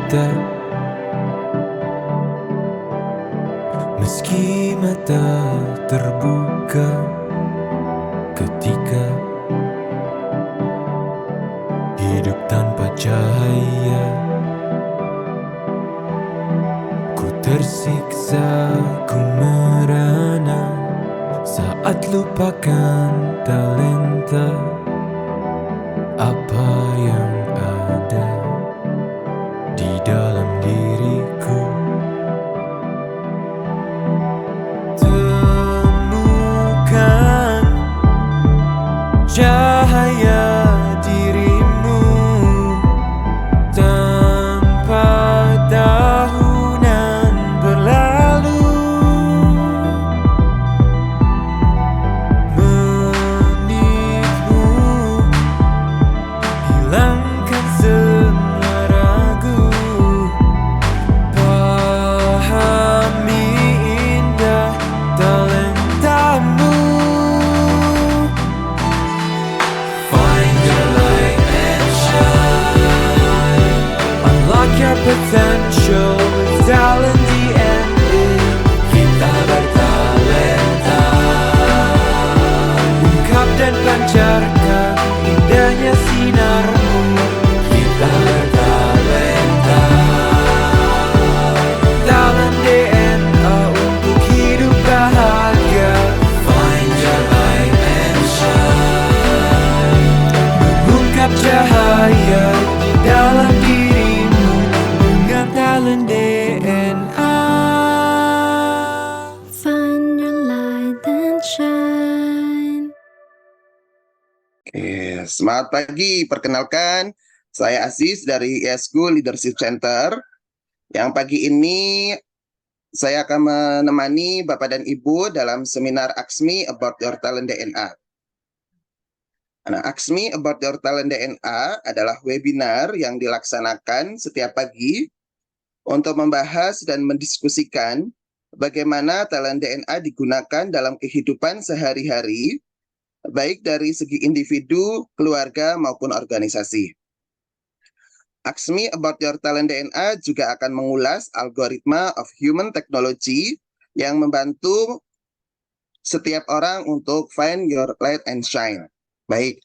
kita. Meski mata terbuka ketika hidup tanpa cahaya, ku tersiksa, ku merana saat lupakan talenta apa yang ada di dalam diriku. Temukan cahaya dirimu tanpa tahunan berlalu, menitmu hilangkan semua ragu, pahami indah talentamu. Find your light and shine, unlock your potential with talent DNA. Kita bertalenta, ungkap dan pancarkan indahnya sinarmu. Kita bertalenta, talent DNA untuk hidup bahagia. Find your light and shine, mengungkap cahaya di dalam dirimu dengan talent DNA. Find your light and shine. Oke, semangat pagi. Perkenalkan, saya Aziz dari ISGU Leadership Center. Yang pagi ini saya akan menemani Bapak dan Ibu dalam seminar Aksmi About Your Talent DNA. Nah, Aksmi About Your Talent DNA adalah webinar yang dilaksanakan setiap pagi untuk membahas dan mendiskusikan bagaimana talent DNA digunakan dalam kehidupan sehari-hari, baik dari segi individu, keluarga, maupun organisasi. Aksmi About Your Talent DNA juga akan mengulas algoritma of human technology yang membantu setiap orang untuk find your light and shine. Baik,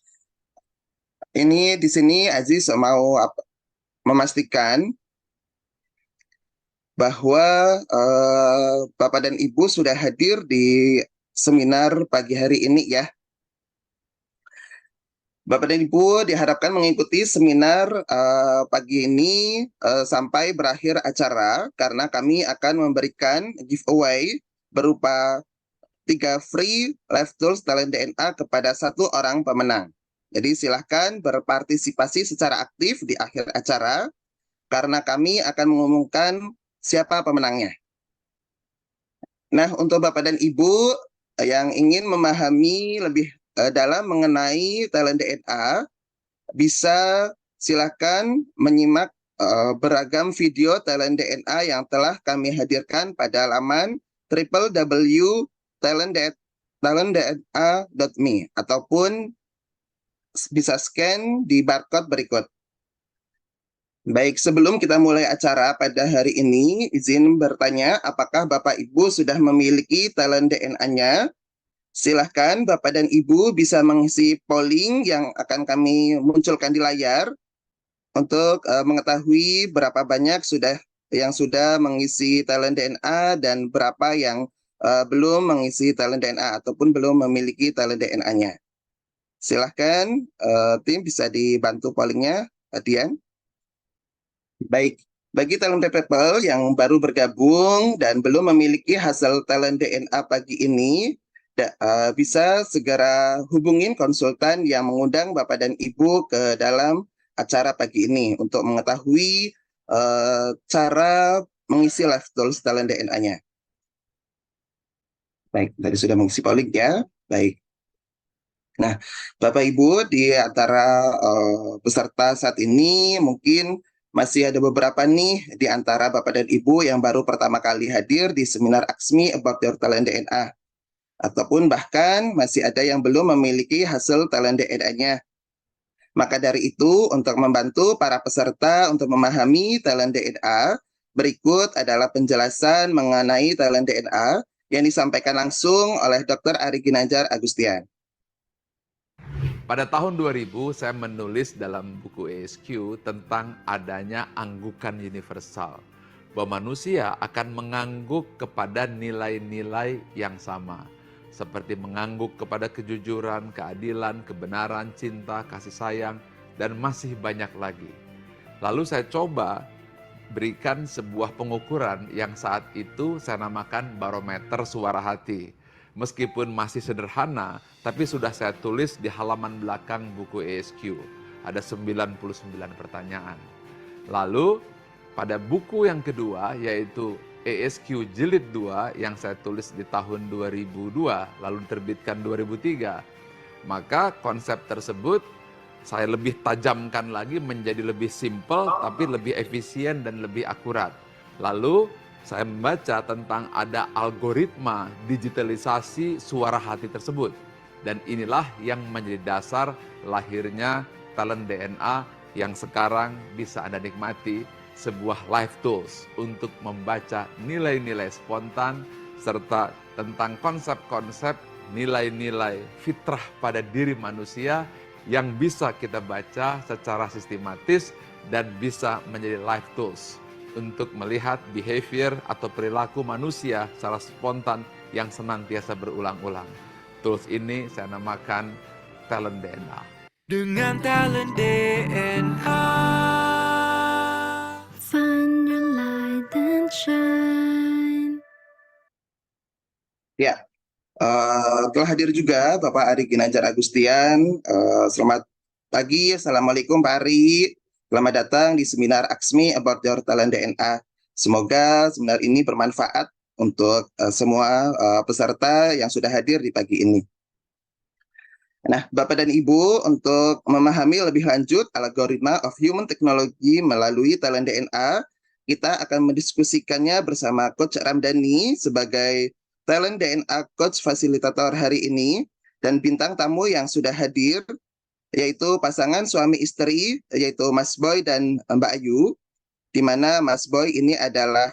ini di sini Aziz mau memastikan bahwa Bapak dan Ibu sudah hadir di seminar pagi hari ini ya. Bapak dan Ibu diharapkan mengikuti seminar pagi ini sampai berakhir acara, karena kami akan memberikan giveaway berupa 3 free live tools talent DNA kepada 1 orang pemenang. Jadi silahkan berpartisipasi secara aktif di akhir acara, karena kami akan mengumumkan siapa pemenangnya. Nah, untuk Bapak dan Ibu yang ingin memahami lebih dalam mengenai talent DNA, bisa silahkan menyimak beragam video talent DNA yang telah kami hadirkan pada laman www.talentdna.me ataupun bisa scan di barcode berikut. Baik, sebelum kita mulai acara pada hari ini, izin bertanya, apakah Bapak Ibu sudah memiliki talent DNA-nya? Silahkan Bapak dan Ibu bisa mengisi polling yang akan kami munculkan di layar untuk mengetahui berapa banyak yang sudah mengisi talent DNA dan berapa yang belum mengisi talent DNA ataupun belum memiliki talent DNA-nya. Silahkan tim bisa dibantu pollingnya, Dian. Baik, bagi talent people yang baru bergabung dan belum memiliki hasil talent DNA pagi ini, bisa segera hubungin konsultan yang mengundang Bapak dan Ibu ke dalam acara pagi ini untuk mengetahui cara mengisi live tools talent DNA-nya. Baik, tadi sudah mengisi polling ya. Baik. Nah, Bapak Ibu, di antara peserta saat ini mungkin masih ada beberapa nih di antara Bapak dan Ibu yang baru pertama kali hadir di seminar Aksmi About Your Talent DNA. Ataupun bahkan masih ada yang belum memiliki hasil talent DNA-nya. Maka dari itu, untuk membantu para peserta untuk memahami talent DNA, berikut adalah penjelasan mengenai talent DNA yang disampaikan langsung oleh Dr. Ari Ginanjar Agustian. Pada tahun 2000, saya menulis dalam buku ESQ tentang adanya anggukan universal, bahwa manusia akan mengangguk kepada nilai-nilai yang sama, seperti mengangguk kepada kejujuran, keadilan, kebenaran, cinta, kasih sayang, dan masih banyak lagi. Lalu saya coba berikan sebuah pengukuran yang saat itu saya namakan barometer suara hati. Meskipun masih sederhana, tapi sudah saya tulis di halaman belakang buku ESQ. Ada 99 pertanyaan. Lalu pada buku yang kedua, yaitu ESQ Jilid 2 yang saya tulis di tahun 2002, lalu diterbitkan 2003, maka konsep tersebut saya lebih tajamkan lagi menjadi lebih simpel, tapi lebih efisien dan lebih akurat. Lalu saya membaca tentang ada algoritma digitalisasi suara hati tersebut. Dan inilah yang menjadi dasar lahirnya talent DNA yang sekarang bisa Anda nikmati, sebuah live tools untuk membaca nilai-nilai spontan serta tentang konsep-konsep nilai-nilai fitrah pada diri manusia yang bisa kita baca secara sistematis dan bisa menjadi live tools untuk melihat behavior atau perilaku manusia secara spontan yang senantiasa berulang-ulang. Tools ini saya namakan talent DNA. Dengan talent DNA. Find your light and shine. Ya, telah hadir juga Bapak Ari Ginanjar Agustian. Selamat pagi, Assalamualaikum Pak Ari. Selamat datang di seminar Aksmi About Your Talent DNA. Semoga seminar ini bermanfaat untuk semua peserta yang sudah hadir di pagi ini. Nah, Bapak dan Ibu, untuk memahami lebih lanjut algoritma of human technology melalui talent DNA, kita akan mendiskusikannya bersama Coach Ramdhani sebagai talent DNA Coach Fasilitator hari ini, dan bintang tamu yang sudah hadir, yaitu pasangan suami istri, yaitu Mas Boy dan Mbak Ayu, di mana Mas Boy ini adalah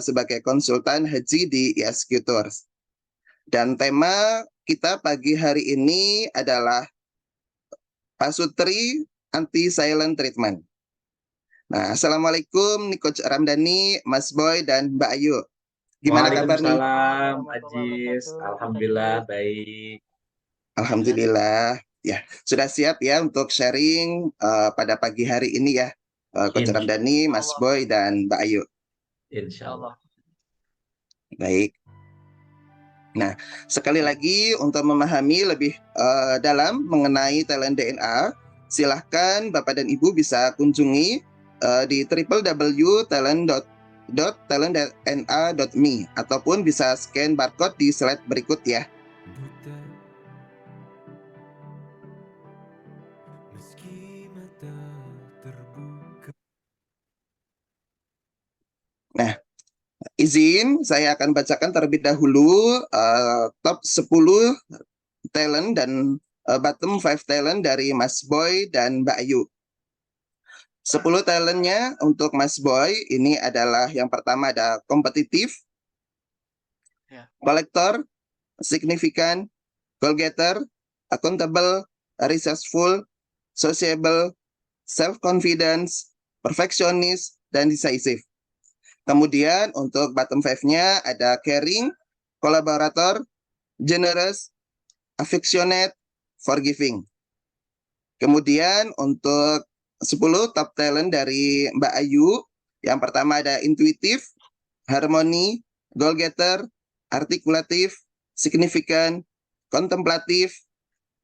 sebagai konsultan haji di ESQ Tours. Dan tema kita pagi hari ini adalah Pasutri Anti-Silent Treatment. Nah, Assalamualaikum nih Coach Ramdhani, Mas Boy, dan Mbak Ayu. Gimana kabar nih? Waalaikumsalam, Ajis. Alhamdulillah, baik. Alhamdulillah. Ya, sudah siap ya untuk sharing pada pagi hari ini ya, Coach Ramdhani, Mas Boy, dan Mbak Ayu. Insya Allah. Baik. Nah, sekali lagi untuk memahami lebih dalam mengenai talent DNA, silahkan Bapak dan Ibu bisa kunjungi di www.talent.talentdna.me ataupun bisa scan barcode di slide berikut ya. Buta, meski mata terbuka. Nah, izin saya akan bacakan terlebih dahulu top 10 talent dan bottom 5 talent dari Mas Boy dan Mbak Ayu. 10 talentnya untuk Mas Boy ini adalah yang pertama ada kompetitif, kolektor, signifikan, goal getter, accountable, resourceful, sociable, self-confidence, perfectionist, dan decisive. Kemudian untuk bottom 5-nya ada caring, collaborator, generous, affectionate, forgiving. Kemudian untuk 10 top talent dari Mbak Ayu, yang pertama ada intuitif, harmoni, goal getter, artikulatif, signifikan, kontemplatif,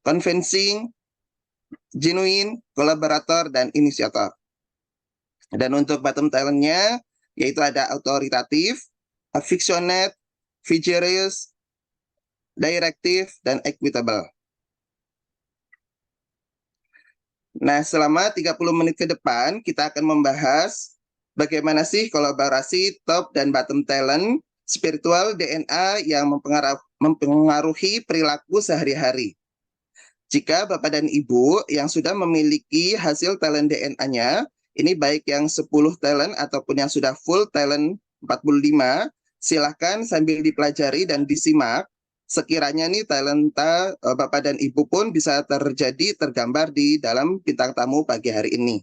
convincing, genuine, kolaborator, dan inisiator. Dan untuk bottom talentnya, yaitu ada autoritatif, affectionate, vigorous, directive, dan equitable. Nah, selama 30 menit ke depan, kita akan membahas bagaimana sih kolaborasi top dan bottom talent spiritual DNA yang mempengaruhi perilaku sehari-hari. Jika Bapak dan Ibu yang sudah memiliki hasil talent DNA-nya, ini baik yang 10 talent ataupun yang sudah full talent 45, silahkan sambil dipelajari dan disimak. Sekiranya nih talenta Bapak dan Ibu pun bisa tergambar di dalam bintang tamu pagi hari ini.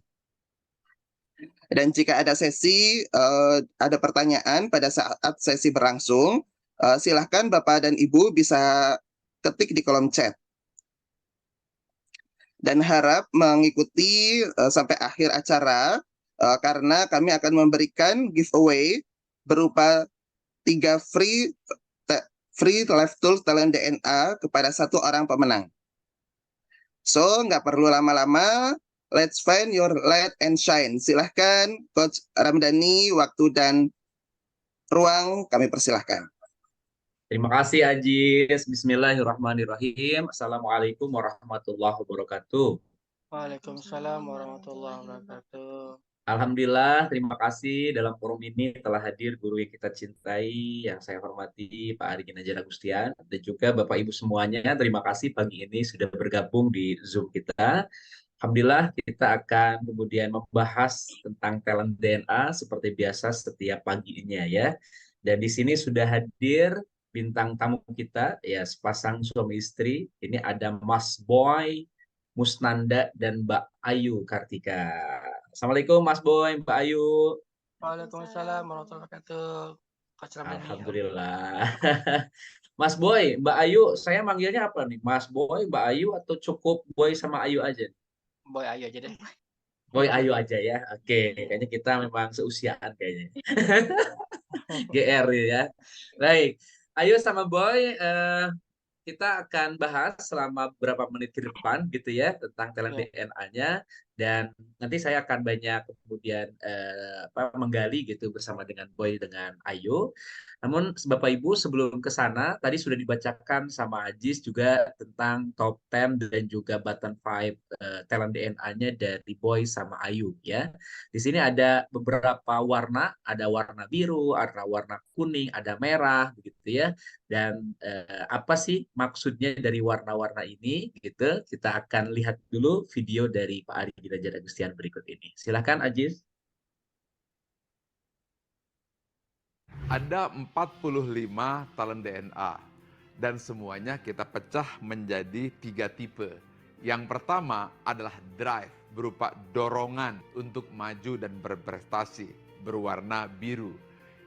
Dan jika ada ada pertanyaan pada saat sesi berlangsung, silahkan Bapak dan Ibu bisa ketik di kolom chat. Dan harap mengikuti sampai akhir acara, karena kami akan memberikan giveaway berupa 3 free live tools talent DNA kepada 1 orang pemenang. So, nggak perlu lama-lama. Let's find your light and shine. Silahkan Coach Ramdhani, waktu dan ruang kami persilahkan. Terima kasih Ajis. Bismillahirrahmanirrahim. Assalamualaikum warahmatullahi wabarakatuh. Waalaikumsalam warahmatullahi wabarakatuh. Alhamdulillah, terima kasih dalam forum ini telah hadir guru yang kita cintai, yang saya hormati, Pak Ari Ginanjar Agustian, dan juga Bapak Ibu semuanya. Terima kasih pagi ini sudah bergabung di Zoom kita. Alhamdulillah, kita akan kemudian membahas tentang talent DNA seperti biasa setiap paginya ya. Dan di sini sudah hadir bintang tamu kita, ya sepasang suami istri. Ini ada Mas Boy Musnanda dan Mbak Ayu Kartika. Assalamualaikum Mas Boy, Mbak Ayu. Waalaikumsalam warahmatullahi wabarakatuh. Coach Ramdhani. Alhamdulillah. Mas Boy, Mbak Ayu, saya manggilnya apa nih? Mas Boy, Mbak Ayu, atau cukup Boy sama Ayu aja? Boy Ayu aja deh. Boy Ayu aja ya. Oke, kayaknya kita memang seusiaan kayaknya. GR ya. Baik, Ayu sama Boy, kita akan bahas selama beberapa menit ke depan gitu ya tentang talent DNA-nya, dan nanti saya akan banyak kemudian menggali gitu bersama dengan Boy dengan Ayu. Namun Bapak Ibu sebelum ke sana tadi sudah dibacakan sama Ajis juga tentang top 10 dan juga bottom 5 talent DNA-nya dari Boy sama Ayu ya. Di sini ada beberapa warna, ada warna biru, ada warna kuning, ada merah begitu ya. Dan apa sih maksudnya dari warna-warna ini gitu? Kita akan lihat dulu video dari Pak Ari Ginanjar Agustian berikut ini. Silakan Ajis. Ada 45 talent DNA dan semuanya kita pecah menjadi 3 tipe. Yang pertama adalah drive, berupa dorongan untuk maju dan berprestasi, berwarna biru.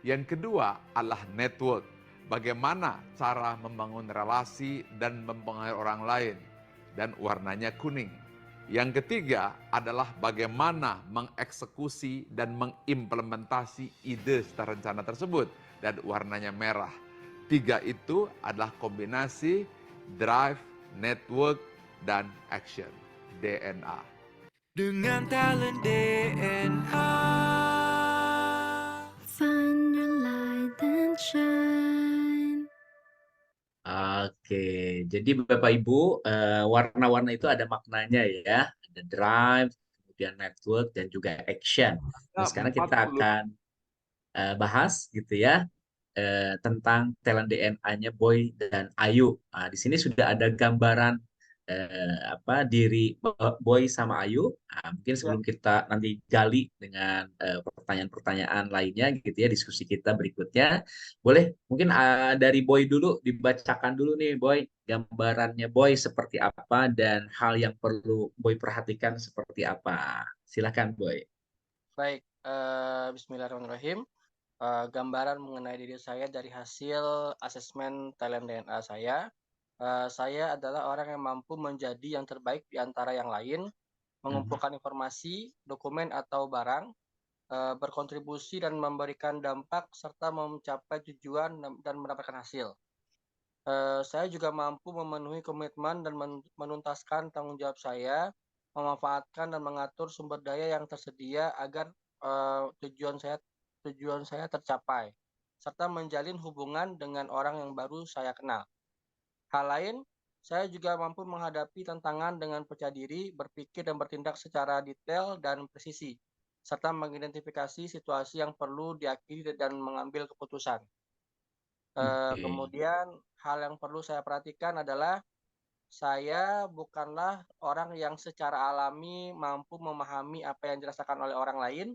Yang kedua adalah network, bagaimana cara membangun relasi dan mempengaruhi orang lain, dan warnanya kuning. Yang ketiga adalah bagaimana mengeksekusi dan mengimplementasi ide serta rencana tersebut, dan warnanya merah. 3 itu adalah kombinasi drive, network, dan action, DNA. Dengan talent DNA. Find your light and shine. Oke, jadi Bapak Ibu, warna-warna itu ada maknanya ya. Ada drive, kemudian network, dan juga action. Nah, sekarang kita akan bahas gitu ya tentang talent DNA-nya Boy dan Ayu. Nah, di sini sudah ada gambaran diri Boy sama Ayu. Nah, mungkin sebelum kita nanti gali dengan pertanyaan-pertanyaan lainnya gitu ya, diskusi kita berikutnya, boleh mungkin dari Boy dulu, dibacakan dulu nih Boy, gambarannya Boy seperti apa dan hal yang perlu Boy perhatikan seperti apa. Silakan Boy. Baik, bismillahirrahmanirrahim. Gambaran mengenai diri saya dari hasil asesmen talent DNA saya. Saya adalah orang yang mampu menjadi yang terbaik di antara yang lain, mengumpulkan informasi, dokumen atau barang, berkontribusi dan memberikan dampak serta mencapai tujuan dan mendapatkan hasil. Saya juga mampu memenuhi komitmen dan menuntaskan tanggung jawab saya, memanfaatkan dan mengatur sumber daya yang tersedia agar tujuan saya tercapai, serta menjalin hubungan dengan orang yang baru saya kenal. Hal lain, saya juga mampu menghadapi tantangan dengan percaya diri, berpikir dan bertindak secara detail dan presisi, serta mengidentifikasi situasi yang perlu diakhiri dan mengambil keputusan. Kemudian hal yang perlu saya perhatikan adalah saya bukanlah orang yang secara alami mampu memahami apa yang dirasakan oleh orang lain,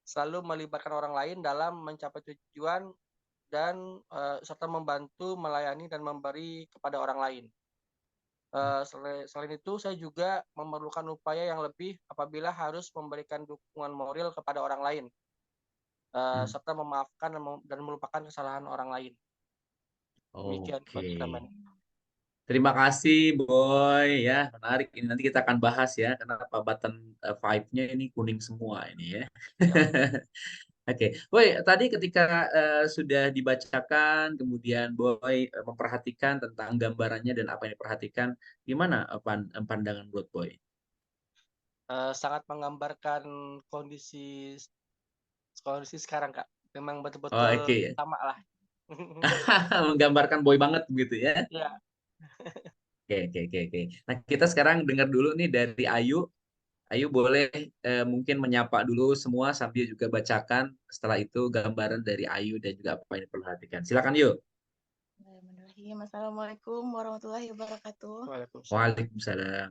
selalu melibatkan orang lain dalam mencapai tujuan dan serta membantu, melayani dan memberi kepada orang lain. Selain itu, saya juga memerlukan upaya yang lebih apabila harus memberikan dukungan moral kepada orang lain, Hmm. serta memaafkan dan melupakan kesalahan orang lain. Demikian Oke. Coach Clement. Terima kasih, Boy. Ya, menarik. Ini nanti kita akan bahas ya, kenapa button 5-nya ini kuning semua ini ya. Ya. Oke, Boy, tadi ketika sudah dibacakan, kemudian Boy memperhatikan tentang gambarannya dan apa yang diperhatikan, gimana pandangan menurut Boy? Sangat menggambarkan kondisi kondisi sekarang, Kak. Memang Oh, betul-betul oke. sama lah. Menggambarkan Boy banget begitu ya. Ya. Oke. Nah, kita sekarang dengar dulu nih dari Ayu. Ayu boleh mungkin menyapa dulu semua sambil juga bacakan setelah itu gambaran dari Ayu dan juga apa yang diperhatikan. Silakan yuk. Bismillahirrahmanirrahim. Assalamualaikum warahmatullahi wabarakatuh. Waalaikumsalam. Waalaikumsalam.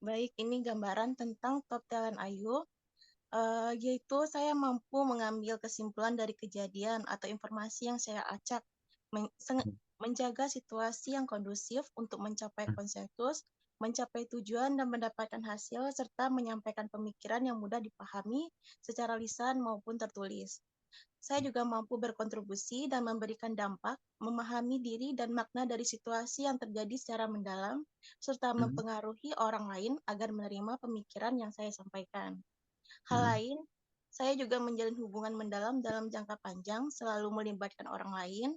Baik, ini gambaran tentang top talent Ayu, yaitu saya mampu mengambil kesimpulan dari kejadian atau informasi yang saya acak, menjaga situasi yang kondusif untuk mencapai konsensus, mencapai tujuan dan mendapatkan hasil, serta menyampaikan pemikiran yang mudah dipahami secara lisan maupun tertulis. Saya juga mampu berkontribusi dan memberikan dampak, memahami diri dan makna dari situasi yang terjadi secara mendalam, serta mempengaruhi orang lain agar menerima pemikiran yang saya sampaikan. Hal lain, saya juga menjalin hubungan mendalam dalam jangka panjang, selalu melibatkan orang lain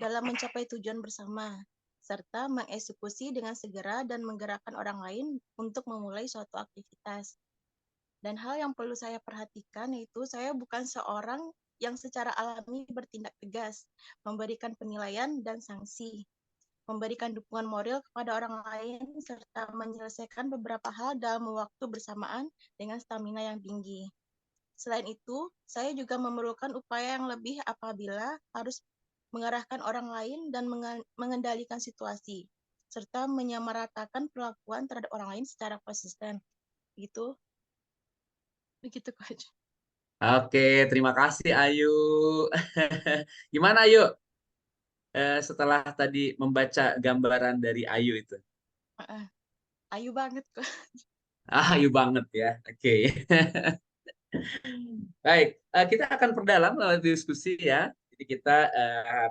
dalam mencapai tujuan bersama, serta mengeksekusi dengan segera dan menggerakkan orang lain untuk memulai suatu aktivitas. Dan hal yang perlu saya perhatikan yaitu saya bukan seorang yang secara alami bertindak tegas, memberikan penilaian dan sanksi, memberikan dukungan moral kepada orang lain, serta menyelesaikan beberapa hal dalam waktu bersamaan dengan stamina yang tinggi. Selain itu, saya juga memerlukan upaya yang lebih apabila harus mengarahkan orang lain dan mengendalikan situasi, serta menyamaratakan perlakuan terhadap orang lain secara konsisten. Begitu, Coach. Oke, terima kasih Ayu. Gimana Ayu? Setelah tadi membaca gambaran dari Ayu itu. Ayu banget, Coach. Ayu banget ya. Oke. Baik, kita akan perdalam lewat diskusi ya. Jadi kita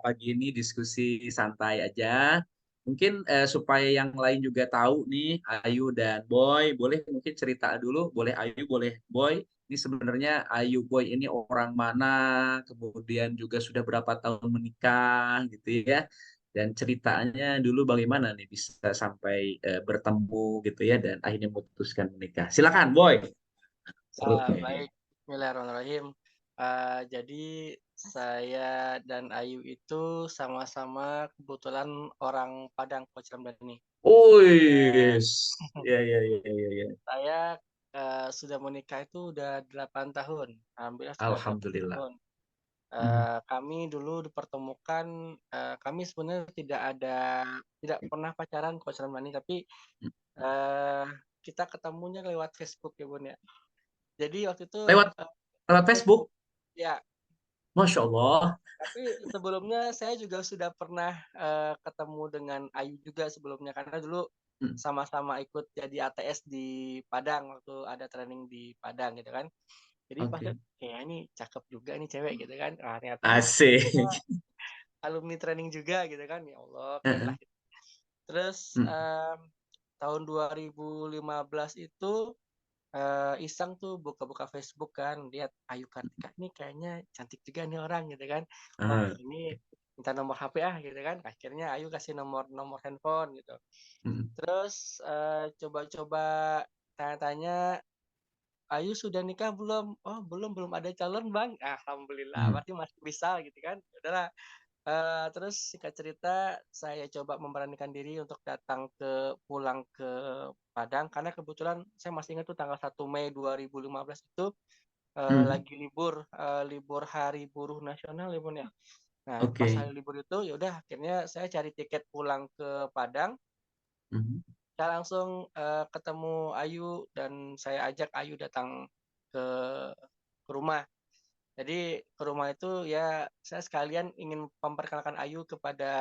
pagi ini diskusi santai aja. Mungkin supaya yang lain juga tahu nih, Ayu dan Boy, boleh mungkin cerita dulu, boleh Ayu, boleh Boy. Ini sebenarnya Ayu Boy ini orang mana, kemudian juga sudah berapa tahun menikah gitu ya. Dan ceritanya dulu bagaimana nih bisa sampai bertemu gitu ya dan akhirnya memutuskan menikah. Silakan Boy. Seru kayaknya. Baik, Bismillahirrahmanirrahim. Jadi saya dan Ayu itu sama-sama kebetulan orang Padang, Coach Ramdhani. Wih, ya. Saya sudah menikah itu udah 8 tahun. Alhamdulillah sudah 8 Alhamdulillah. tahun. Kami dulu dipertemukan, kami sebenarnya tidak pernah pacaran Coach Ramdhani, tapi kita ketemunya lewat Facebook ya Bun ya. Jadi waktu itu Lewat Facebook? ya. Masya Allah. Tapi sebelumnya saya juga sudah pernah ketemu dengan Ayu juga sebelumnya karena dulu sama-sama ikut jadi ATS di Padang waktu ada training di Padang gitu kan. Jadi pas kayak ini cakep juga nih cewek gitu kan. Ternyata Asik. alumni training juga gitu kan. Ya Allah, keren lah. Terus tahun 2015 itu iseng tuh buka-buka Facebook kan, lihat Ayu Kartika nih kayaknya cantik juga nih orang gitu kan. Wah, ini minta nomor HP gitu kan. Akhirnya Ayu kasih nomor handphone gitu. Terus coba-coba tanya-tanya, Ayu sudah nikah belum? Oh, belum ada calon, Bang. Alhamdulillah, berarti masih bisa gitu kan. Udahlah. Terus singkat cerita saya coba memberanikan diri untuk pulang ke Padang karena kebetulan saya masih ingat tuh tanggal 1 Mei 2015 itu lagi libur Hari Buruh Nasional ya Bun ya. Nah, pas hari libur itu ya udah akhirnya saya cari tiket pulang ke Padang Mhm. Saya langsung ketemu Ayu dan saya ajak Ayu datang ke rumah. Jadi ke rumah itu ya saya sekalian ingin memperkenalkan Ayu kepada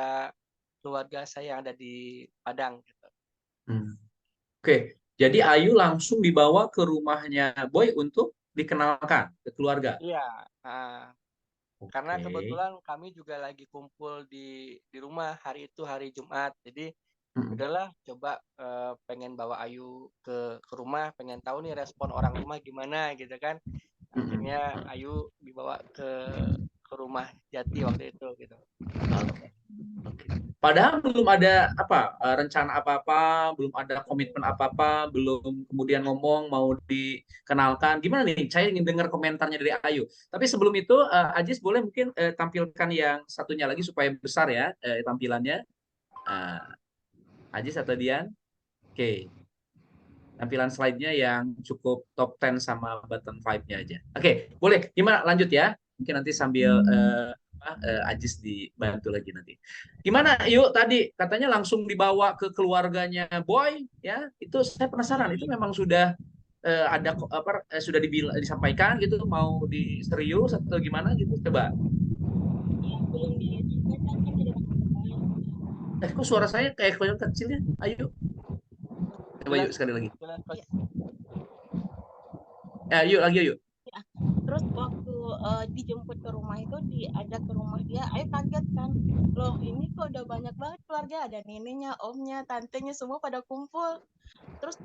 keluarga saya yang ada di Padang gitu. Hmm. Oke, jadi Ayu langsung dibawa ke rumahnya Boy untuk dikenalkan ke keluarga. Iya, nah, karena Oke. kebetulan kami juga lagi kumpul di rumah hari itu hari Jumat. Jadi Mm-mm. udahlah coba pengen bawa Ayu ke rumah, pengen tahu nih respon orang rumah gimana gitu kan. Mm-mm. Akhirnya Ayu dibawa ke rumah Jati waktu itu gitu. Oke. Oke. Padahal belum ada rencana apa-apa, belum ada komitmen apa-apa, belum kemudian ngomong mau dikenalkan. Gimana nih? Saya ingin dengar komentarnya dari Ayu. Tapi sebelum itu, Ajis boleh mungkin tampilkan yang satunya lagi supaya besar ya tampilannya. Eh, Ajis atau Dian? Oke. Tampilan slide-nya yang cukup top 10 sama bottom 5-nya aja. Oke, boleh. Gimana? Lanjut ya. Mungkin nanti sambil Ajis dibantu lagi nanti. Gimana? Yuk, tadi katanya langsung dibawa ke keluarganya Boy, ya. Itu saya penasaran. Itu memang sudah ada sudah disampaikan gitu, mau di serius atau gimana gitu? Coba. Ya, belum disampaikan kan di depan rumah. Kok suara saya kayak kecil ya? Ayo, coba yuk Jelas, sekali lagi. jelas Coach. Ya, Yuk lagi yuk. ya. Terus waktu dijemput ke rumah itu diajak ke rumah dia, Ayu kaget kan. Loh, ini kok udah banyak banget keluarga, ada neneknya, omnya, tantenya semua pada kumpul. Terus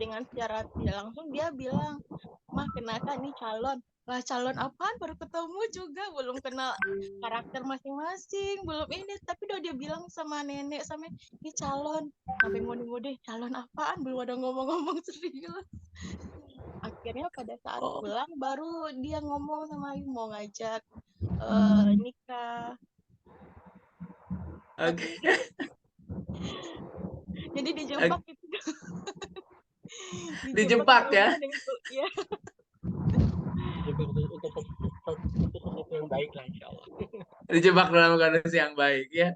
dengan secara tidak langsung dia bilang, "Mah, kenalkan nih calon." Lah, calon apaan? Baru ketemu juga, belum kenal karakter masing-masing, belum ini. Tapi udah dia bilang sama nenek, sama ini calon. Sampai ngode-ngode, calon apaan? Belum ada ngomong-ngomong serius. Akhirnya pada saat Oh, pulang baru dia ngomong sama Ayu mau ngajak nikah. oke. Jadi dijebak gitu. Dijebak di Dijebak ya. rumah dengan ya. Itu sesuatu yang baik lah insya Allah. Dijebak dalam kondisi yang baik ya.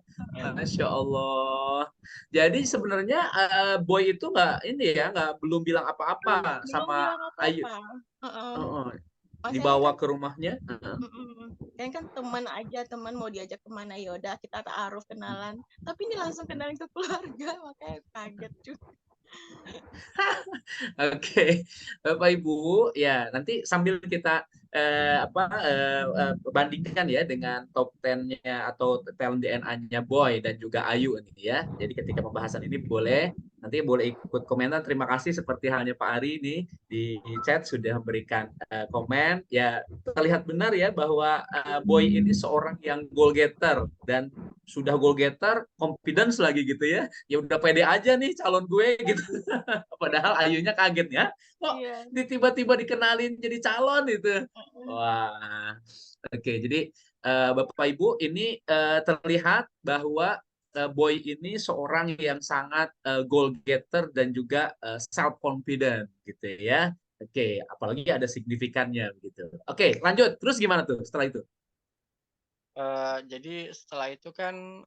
Masya Allah. Jadi sebenarnya Boy itu nggak ini ya, nggak belum bilang apa-apa Belum sama bilang Ayu. apa-apa. Heeh. Oh, Maksudnya dibawa kan ke rumahnya. kan teman aja, teman mau diajak kemana ya udah kita taruh kenalan. Tapi ini langsung kenalin ke keluarga, makanya kaget juga. Oke, Bapak Ibu, ya nanti sambil kita bandingkan ya dengan top 10-nya atau talent DNA-nya Boy dan juga Ayu ini ya. Jadi ketika pembahasan ini nanti boleh ikut komentar. Terima kasih seperti halnya Pak Ari ini di chat sudah memberikan komen. Ya terlihat benar ya bahwa Boy ini seorang yang goal getter dan sudah goal getter, confidence lagi gitu ya. Ya udah pede aja nih calon gue gitu. Padahal Ayunya kaget ya. Kok Iya. tiba-tiba dikenalin jadi calon itu. Mm-mm. Wah. Oke, jadi Bapak Ibu ini terlihat bahwa Boy ini seorang yang sangat goal getter dan juga self confident gitu ya. Oke, apalagi ada signifikannya gitu. Oke, lanjut. Terus gimana tuh setelah itu? Jadi setelah itu kan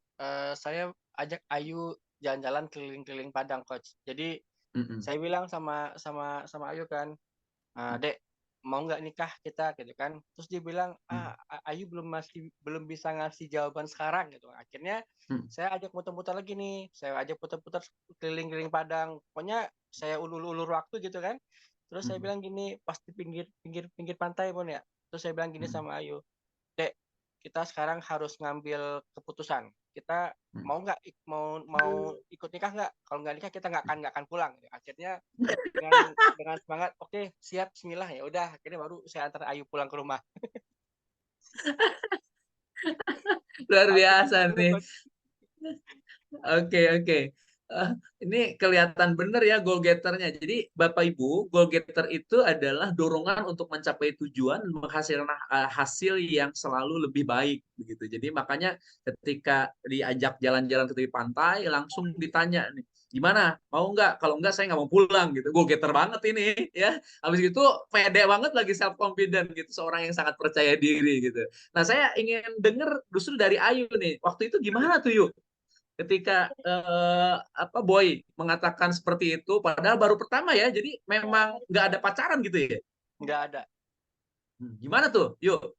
saya ajak Ayu jalan-jalan keliling-keliling Padang Coach. Jadi Mm-mm. saya bilang sama Ayu kan, Dek, mau nggak nikah kita gitu kan. Terus dia bilang, Ayu belum bisa ngasih jawaban sekarang gitu. Akhirnya Mm. saya ajak muter-muter lagi nih. Saya ajak putar-putar keliling-keliling Padang. Pokoknya saya ulur-ulur waktu gitu kan. Terus saya Mm. bilang gini, pas di pinggir pantai pun ya. Terus saya bilang gini Mm. sama Ayu, Dek, kita sekarang harus ngambil keputusan. Kita Mm. mau nggak mau ikut nikah nggak? Kalau nggak nikah kita nggak akan pulang. Akhirnya dengan semangat, oke siap Bismillah ya udah. Akhirnya baru saya antar Ayu pulang ke rumah. Luar Langsung biasa gitu nih. Coach. Oke, oke. Eh, ini kelihatan benar ya goal getternya. Jadi Bapak Ibu, goal getter itu adalah dorongan untuk mencapai tujuan dan menghasilkan hasil yang selalu lebih baik begitu. Jadi makanya ketika diajak jalan-jalan ke tepi pantai langsung ditanya nih, gimana? Mau nggak? Kalau nggak saya nggak mau pulang gitu. Goal getter banget ini ya. Habis itu pede banget lagi self confident gitu, seorang yang sangat percaya diri gitu. Nah, saya ingin dengar justru dari Ayu nih. Waktu itu gimana tuh, Yuk? ketika apa Boy mengatakan seperti itu, padahal baru pertama ya, jadi memang nggak ada pacaran gitu ya? Nggak ada. Gimana tuh? Yuk.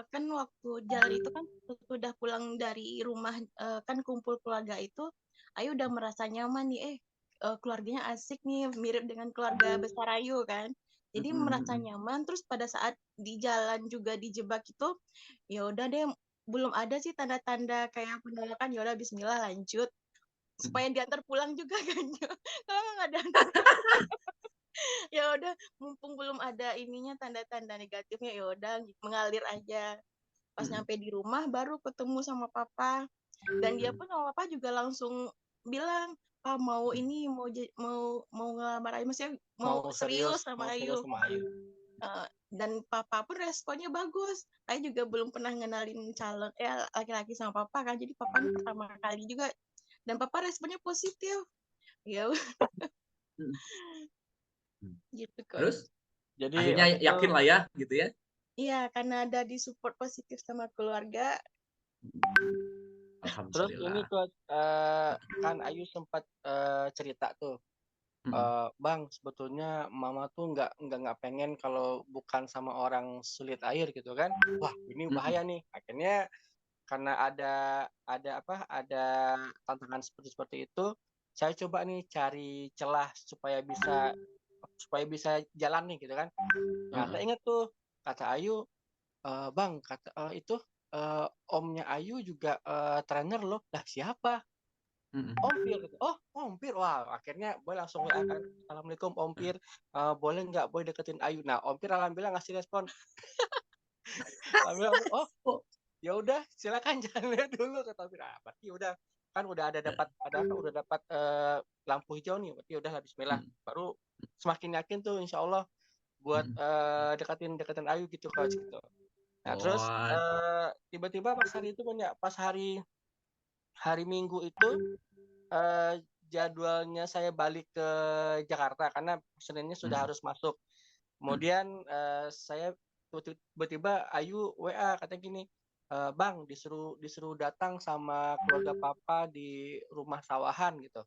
Kan waktu jalan itu kan sudah pulang dari rumah, kan kumpul keluarga itu, Ayu udah merasa nyaman nih, keluarganya asik nih, mirip dengan keluarga besar Ayu kan. Jadi merasa nyaman, terus pada saat di jalan juga dijebak itu, ya udah deh, belum ada sih tanda-tanda kayak penolakan, ya udah Bismillah lanjut, supaya diantar pulang juga kan. Kalau nggak diantar ya udah, mumpung belum ada ininya tanda-tanda negatifnya, ya udah mengalir aja. Pas nyampe di rumah baru ketemu sama papa, dan dia pun sama papa juga langsung bilang, "Pa mau ini, mau ngelamar Ayu," maksudnya mau serius sama Ayu. Dan papa pun responnya bagus. Ayu juga belum pernah ngenalin calon laki-laki sama papa kan, jadi papa ini pertama kali juga, dan papa responnya positif. Ya gitu kok. Terus Jadi akhirnya waktu itu yakin lah ya, gitu ya? Iya, karena ada di support positif sama keluarga. terus ini Alhamdulillah. Coach, kan Ayu sempat cerita tuh, Bang, sebetulnya Mama tuh nggak pengen kalau bukan sama orang sulit air gitu kan. Wah, ini bahaya nih. Akhirnya karena ada tantangan seperti itu, saya coba nih cari celah supaya bisa jalan nih gitu kan. Ternyata inget tuh kata Ayu, Bang, itu omnya Ayu juga trainer loh. Lah siapa? Ompir gitu. Oh, Ompir. Wah, akhirnya Boy langsung WA kan. Assalamualaikum Ompir. Boleh nggak Boy deketin Ayu? Nah, Ompir alhamdulillah ngasih respon. Alhamdulillah, oh, ya udah silakan jalan lihat dulu kata Ompir. Ah, berarti udah kan udah dapat lampu hijau nih. Berarti udah bismillah. Baru semakin yakin tuh insya Allah buat deketin Ayu gitu Coach gitu. Nah, terus Oh, tiba-tiba pas hari itu pas hari Minggu itu jadwalnya saya balik ke Jakarta karena Seninnya sudah harus masuk. Kemudian saya tiba-tiba Ayu WA katanya gini, Bang disuruh datang sama keluarga papa di rumah sawahan gitu.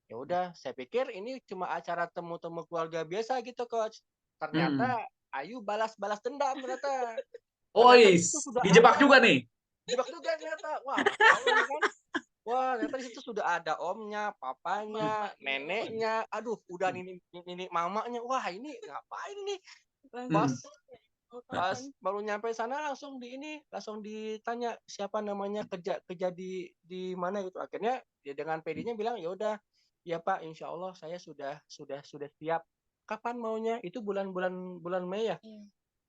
Ya udah, saya pikir ini cuma acara temu-temu keluarga biasa gitu Coach. Ternyata Ayu balas dendam ternyata. Ternyata di situ sudah dijebak ada. juga nih. Jebak juga ternyata. Wah, tahu nih kan. Wah, ternyata di situ sudah ada omnya, papanya, neneknya. Aduh, udah ini mamanya. Wah, ini ngapain nih? Pas pas baru nyampe sana langsung ditanya siapa namanya, kerja di mana gitu. Akhirnya dia dengan PD-nya bilang, "Ya udah, ya Pak, insya Allah saya sudah siap. Kapan maunya? Itu bulan Mei ya?"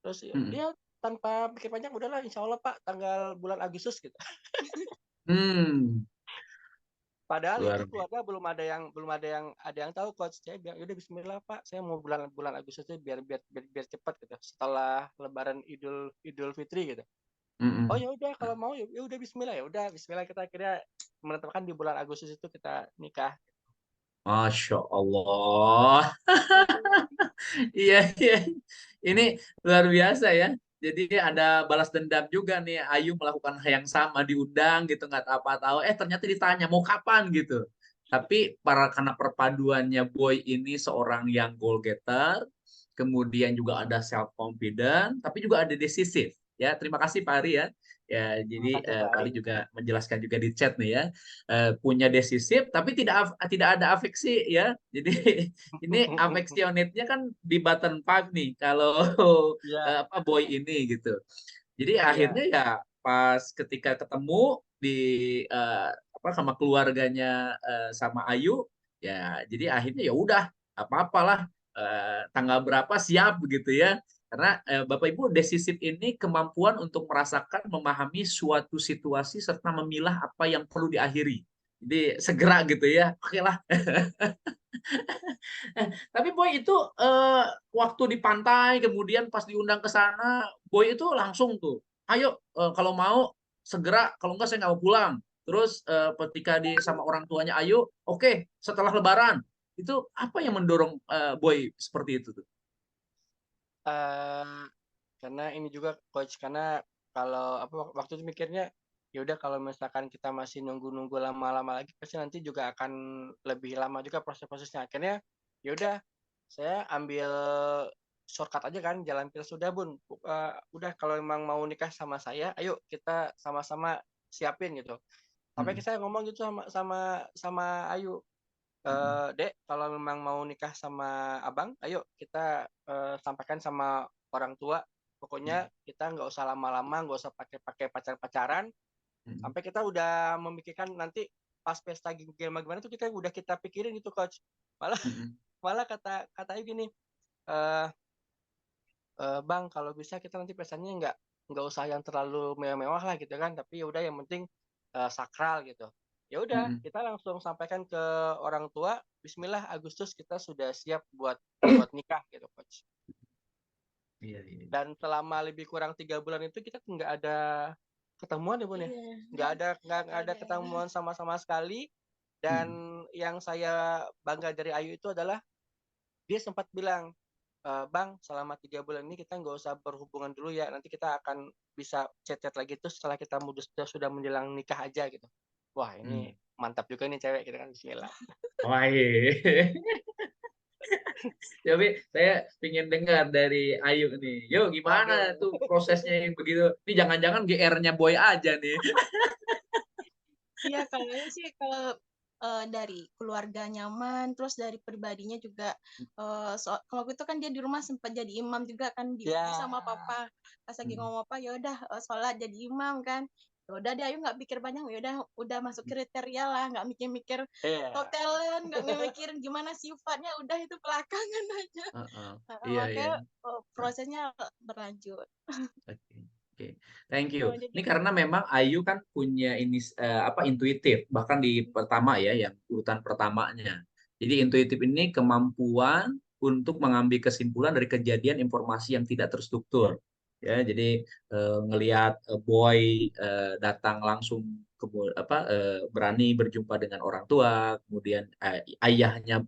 Terus dia tanpa pikir panjang, udahlah insya Allah Pak, tanggal bulan Agustus gitu. Padahal Luar itu keluarga belum ada yang tahu Coach. Saya bilang, "Yaudah bismillah Pak, saya mau bulan Agustus aja biar cepat gitu. Setelah Lebaran Idul Fitri gitu." Oh ya udah kalau mau ya udah bismillah, ya udah bismillah, kita akhirnya menetapkan di bulan Agustus itu kita nikah. Masya Allah. Iya, iya. Ini luar biasa ya. Jadi ada balas dendam juga nih. Ayu melakukan hal yang sama, diundang gitu, nggak apa-tahu. Ternyata ditanya mau kapan gitu. Tapi karena perpaduannya Boy ini seorang yang goal getter, kemudian juga ada self confident, tapi juga ada decisive. Ya, terima kasih Pak Ari ya. Ya, jadi Makasih Pak Pak Ari. Ari juga menjelaskan juga di chat nih ya. Punya decisive, tapi tidak ada afeksi ya. Jadi ini affectionate-nya kan di button 5 nih kalau Iya, Boy ini gitu. Jadi iya. akhirnya ya pas ketika ketemu di sama keluarganya sama Ayu, ya jadi akhirnya ya udah apa-apalah, tanggal berapa siap begitu ya. Karena Bapak Ibu, decisif ini kemampuan untuk merasakan, memahami suatu situasi serta memilah apa yang perlu diakhiri. Jadi segera gitu ya. Oke lah. Tapi Boy itu waktu di pantai kemudian pas diundang ke sana, Boy itu langsung tuh, ayo kalau mau segera, kalau enggak saya nggak mau pulang. Terus ketika sama orang tuanya Ayu, oke, setelah Lebaran itu apa yang mendorong Boy seperti itu tuh? Karena ini juga Coach, karena kalau waktu itu mikirnya, ya udah kalau misalkan kita masih nunggu-nunggu lama-lama lagi pasti nanti juga akan lebih lama juga proses-prosesnya. Akhirnya ya udah saya ambil shortcut aja kan, jalan pintas. Sudah Bun, udah kalau memang mau nikah sama saya, ayo kita sama-sama siapin gitu. Sampai Mm-mm. saya ngomong gitu sama Ayu, Mm-mm. Dek, kalau memang mau nikah sama abang, ayo kita sampaikan sama orang tua. Pokoknya kita nggak usah lama-lama, nggak usah pakai pacar-pacaran. Mm-mm. Sampai kita udah memikirkan nanti pas pesta gimana tuh kita pikirin gitu coach. Malah Mm-mm. malah kata Ayu gini, eh Bang, kalau bisa kita nanti pestanya nggak usah yang terlalu mewah-mewah lah gitu kan, tapi ya udah yang penting sakral gitu. Ya udah, Mm-mm. kita langsung sampaikan ke orang tua, Bismillah Agustus kita sudah siap buat nikah gitu, coach. Iya, iya. Dan selama lebih kurang 3 bulan itu kita nggak ada ketemuan ya Bun ya, Iya, nggak ada ketemuan sama sekali. Dan Mm-mm. yang saya bangga dari Ayu itu adalah dia sempat bilang, Bang, selama 3 bulan ini kita nggak usah berhubungan dulu ya. Nanti kita akan bisa chat-chat lagi tuh setelah kita sudah menjelang nikah aja gitu. Wah, ini Mm. mantap juga nih cewek gitu kan. Bismillah. Wah, iya. Tapi saya ingin dengar dari Ayu nih. Yo, gimana Waduh. tuh prosesnya yang begitu? Ini jangan-jangan GR-nya Boy aja nih. Iya, kalau ini sih kalau dari keluarga nyaman, terus dari pribadinya juga kalau gitu kan dia di rumah sempat jadi imam juga kan Ya. sama papa. Pas lagi Mm. ngomong apa ya udah sholat jadi imam kan. Ya udah dia Ayu nggak pikir banyak, ya udah masuk kriteria lah, nggak mikir-mikir Iya. top talent, nggak mikirin gimana sifatnya, udah itu belakangan aja. Heeh. Nah, Iya, iya. makanya prosesnya berlanjut. Oke, oke. Thank you. Jadi Ini karena memang Ayu kan punya ini apa intuitif, bahkan di pertama ya, yang urutan pertamanya. Jadi intuitif ini kemampuan untuk mengambil kesimpulan dari kejadian informasi yang tidak terstruktur. Ya, jadi ngelihat Boy datang langsung berani berjumpa dengan orang tua, kemudian ayahnya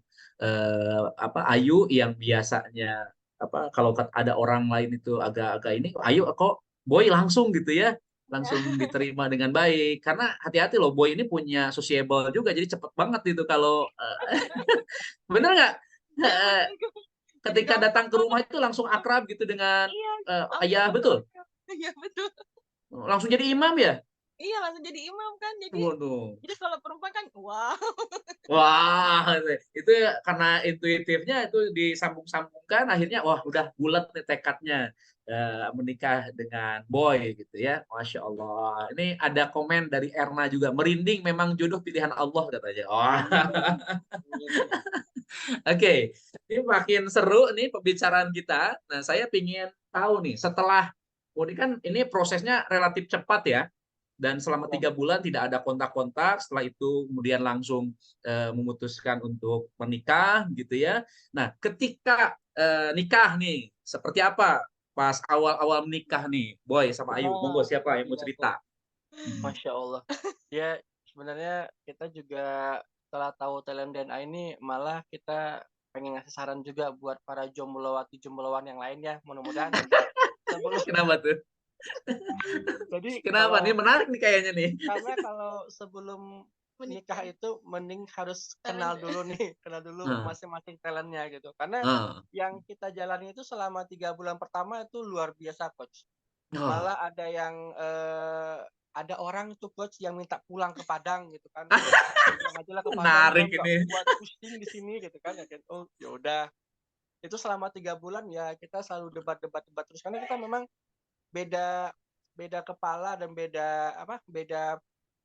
apa Ayu yang biasanya apa kalau ada orang lain itu agak-agak ini ayo kok Boy langsung gitu ya langsung diterima dengan baik karena hati-hati loh Boy ini punya sociable juga jadi cepet banget itu kalau bener nggak. iya Eh, benar. Jadi ketika gampang datang ke rumah banget. itu langsung akrab gitu dengan Iya, ayah betul iya betul. langsung jadi imam ya. Iya langsung jadi imam kan. Waduh. Jadi kalau perempuan kan wow. Wah, itu karena intuitifnya itu disambung-sambungkan, akhirnya wah udah bulat nih tekadnya menikah dengan Boy gitu ya. Masya Allah. Ini ada komen dari Erna juga, merinding memang jodoh pilihan Allah katanya. Wah, oke. Ini makin seru nih pembicaraan kita. Nah, saya ingin tahu nih, setelah, oh, ini kan ini prosesnya relatif cepat ya dan selama 3 bulan tidak ada kontak-kontak. Setelah itu kemudian langsung memutuskan untuk menikah gitu ya. Nah, ketika nikah nih, seperti apa pas awal-awal menikah nih, Boy sama Ayu? Monggo siapa yang mau Iya tuh. cerita? Hmm. Masya Allah. Ya, sebenarnya kita juga setelah tahu talent DNA ini malah kita pengen ngasih saran juga buat para jombloati jombloan yang lain ya. Mudah-mudahan sebelum Kenapa tuh? jadi Kenapa nih? Menarik nih kayaknya nih. karena kalau sebelum nikah itu mending harus kenal dulu nih, kenal dulu Ah, masing-masing talentnya gitu. Karena ah, yang kita jalani itu selama 3 bulan pertama itu luar biasa, coach. ah. Malah ada yang ada orang tuh coach yang minta pulang ke Padang gitu kan. Pulang aja lah ke Padang, udah Menarik nggak ini. buat pusing di sini gitu kan. Ya kan. Oh, ya udah. Itu selama 3 bulan ya kita selalu debat terus karena kita memang beda beda kepala dan beda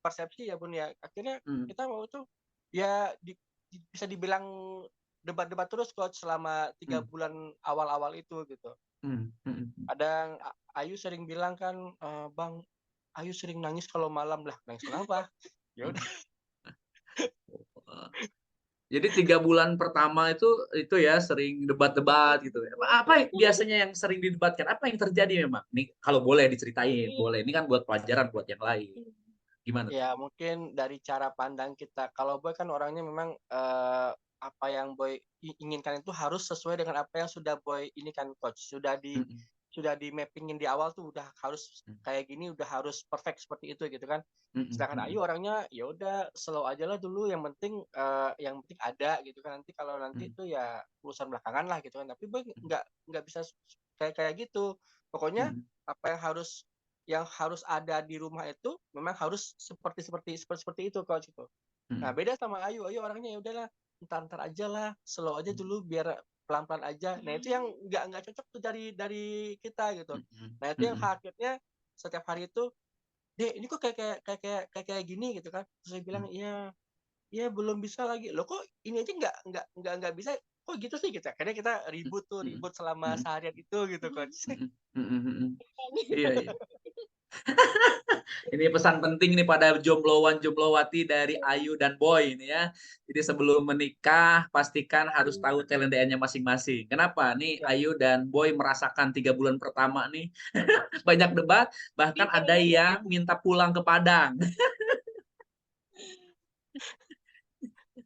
persepsi ya Bun ya. Akhirnya Hmm, kita mau tuh ya bisa dibilang debat-debat terus coach selama tiga hmm, bulan awal-awal itu gitu. hmm, hmm, hmm. Kadang Ayu sering bilang kan, Bang, Ayu sering nangis kalau malam lah. Nangis kenapa? Ya udah. Jadi 3 bulan pertama itu ya sering debat-debat gitu. Apa biasanya yang sering didebatkan? Apa yang terjadi memang? Ini kalau boleh diceritain, boleh. Ini kan buat pelajaran buat yang lain. Gimana tuh? Ya mungkin dari cara pandang kita. Kalau Boy kan orangnya memang apa yang Boy inginkan itu harus sesuai dengan apa yang sudah Boy ini kan coach. Sudah Mm-mm. sudah di mappingin di awal tuh udah harus kayak gini, udah harus perfect seperti itu gitu kan. Sedangkan Ayu orangnya ya udah slow aja lah dulu, yang penting ada gitu kan. Nanti kalau nanti itu ya urusan belakangan lah gitu kan. Tapi Boy nggak bisa kayak kayak gitu. Pokoknya apa yang harus ada di rumah itu memang harus seperti itu coach gitu. Nah, beda sama Ayu. Ayu orangnya ya udahlah, entar aja lah, slow aja dulu biar pelan-pelan aja. Nah, itu yang nggak cocok tuh dari kita gitu. Nah, itu yang akhirnya setiap hari itu, Dek, ini kok kayak gini gitu kan. Terus saya bilang, iya, iya belum bisa lagi. Loh kok ini aja nggak bisa. Kok gitu sih gitu. Akhirnya kita ribut selama seharian itu gitu kan. Iya, iya. Ini pesan penting nih pada jomblowan jomblowati dari Ayu dan Boy ini ya. Jadi sebelum menikah pastikan harus tahu talent DNA-nya masing-masing. Kenapa? Nih Ya. Ayu dan Boy merasakan 3 bulan pertama nih banyak debat, bahkan ada yang minta pulang ke Padang.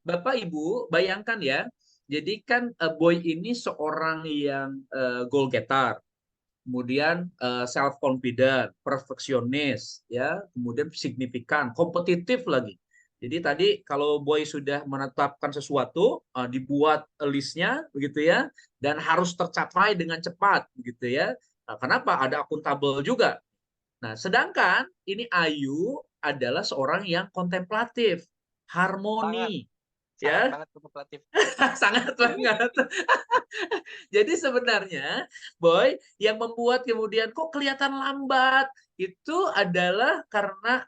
Bapak Ibu, bayangkan ya. Jadi kan Boy ini seorang yang goal getter, kemudian self confident, perfeksionis, ya, kemudian signifikan, kompetitif lagi. Jadi tadi kalau Boy sudah menetapkan sesuatu, dibuat listnya, begitu ya, dan harus tercapai dengan cepat, begitu ya. Nah, kenapa? Ada akuntabel juga. Nah, sedangkan ini Ayu adalah seorang yang kontemplatif, Sangat, harmoni, sangat ya. banget kontemplatif. Sangat banget. Jadi sebenarnya, Boy, yang membuat kemudian kok kelihatan lambat itu adalah karena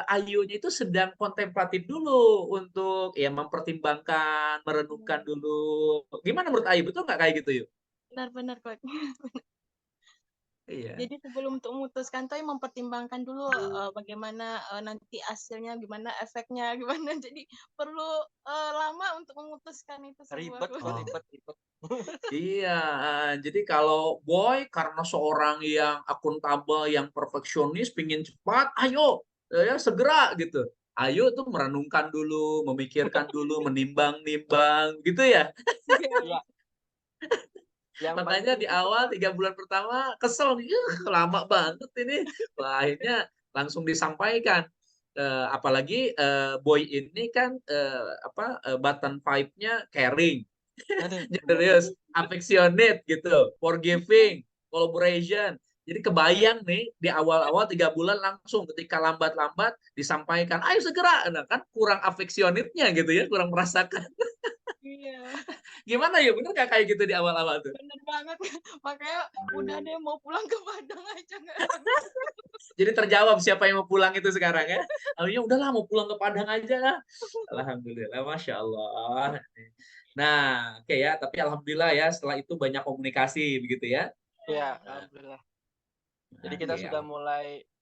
Ayunya itu sedang kontemplatif dulu untuk ya mempertimbangkan, merenungkan dulu. Gimana menurut Ayu? Betul nggak kayak gitu, yuk? Benar-benar coach. Iya. Jadi sebelum untuk memutuskan tuh mempertimbangkan dulu bagaimana nanti hasilnya, gimana efeknya, gimana. Jadi perlu lama untuk memutuskan itu semua. Ribet kok, ribet. Iya, jadi kalau Boy karena seorang yang akuntabel, yang perfeksionis, pingin cepat, ayo ya segera gitu. Ayo tuh merenungkan dulu, memikirkan dulu, menimbang-nimbang gitu ya. Iya. Yang paling Makanya di penting awal itu 3 bulan pertama kesel nih, lama banget ini. Wah, akhirnya langsung disampaikan. Apalagi Boy ini kan button five-nya caring, aduh, generous, affectionate gitu, forgiving, collaboration. Jadi kebayang nih di awal-awal 3 bulan langsung ketika lambat-lambat disampaikan, ayo segera, nah, kan kurang affectionate-nya gitu ya, kurang merasakan. Iya, Gimana ya, bener nggak kayak gitu di awal-awal tuh? bener banget. Makanya udah deh mau pulang ke Padang aja nggak. Jadi terjawab siapa yang mau pulang itu sekarang ya. Akhirnya udahlah mau pulang ke Padang aja lah. Alhamdulillah, Masya Allah. Nah, oke ya, tapi Alhamdulillah ya setelah itu banyak komunikasi begitu ya. Iya, alhamdulillah. Jadi kita Oke,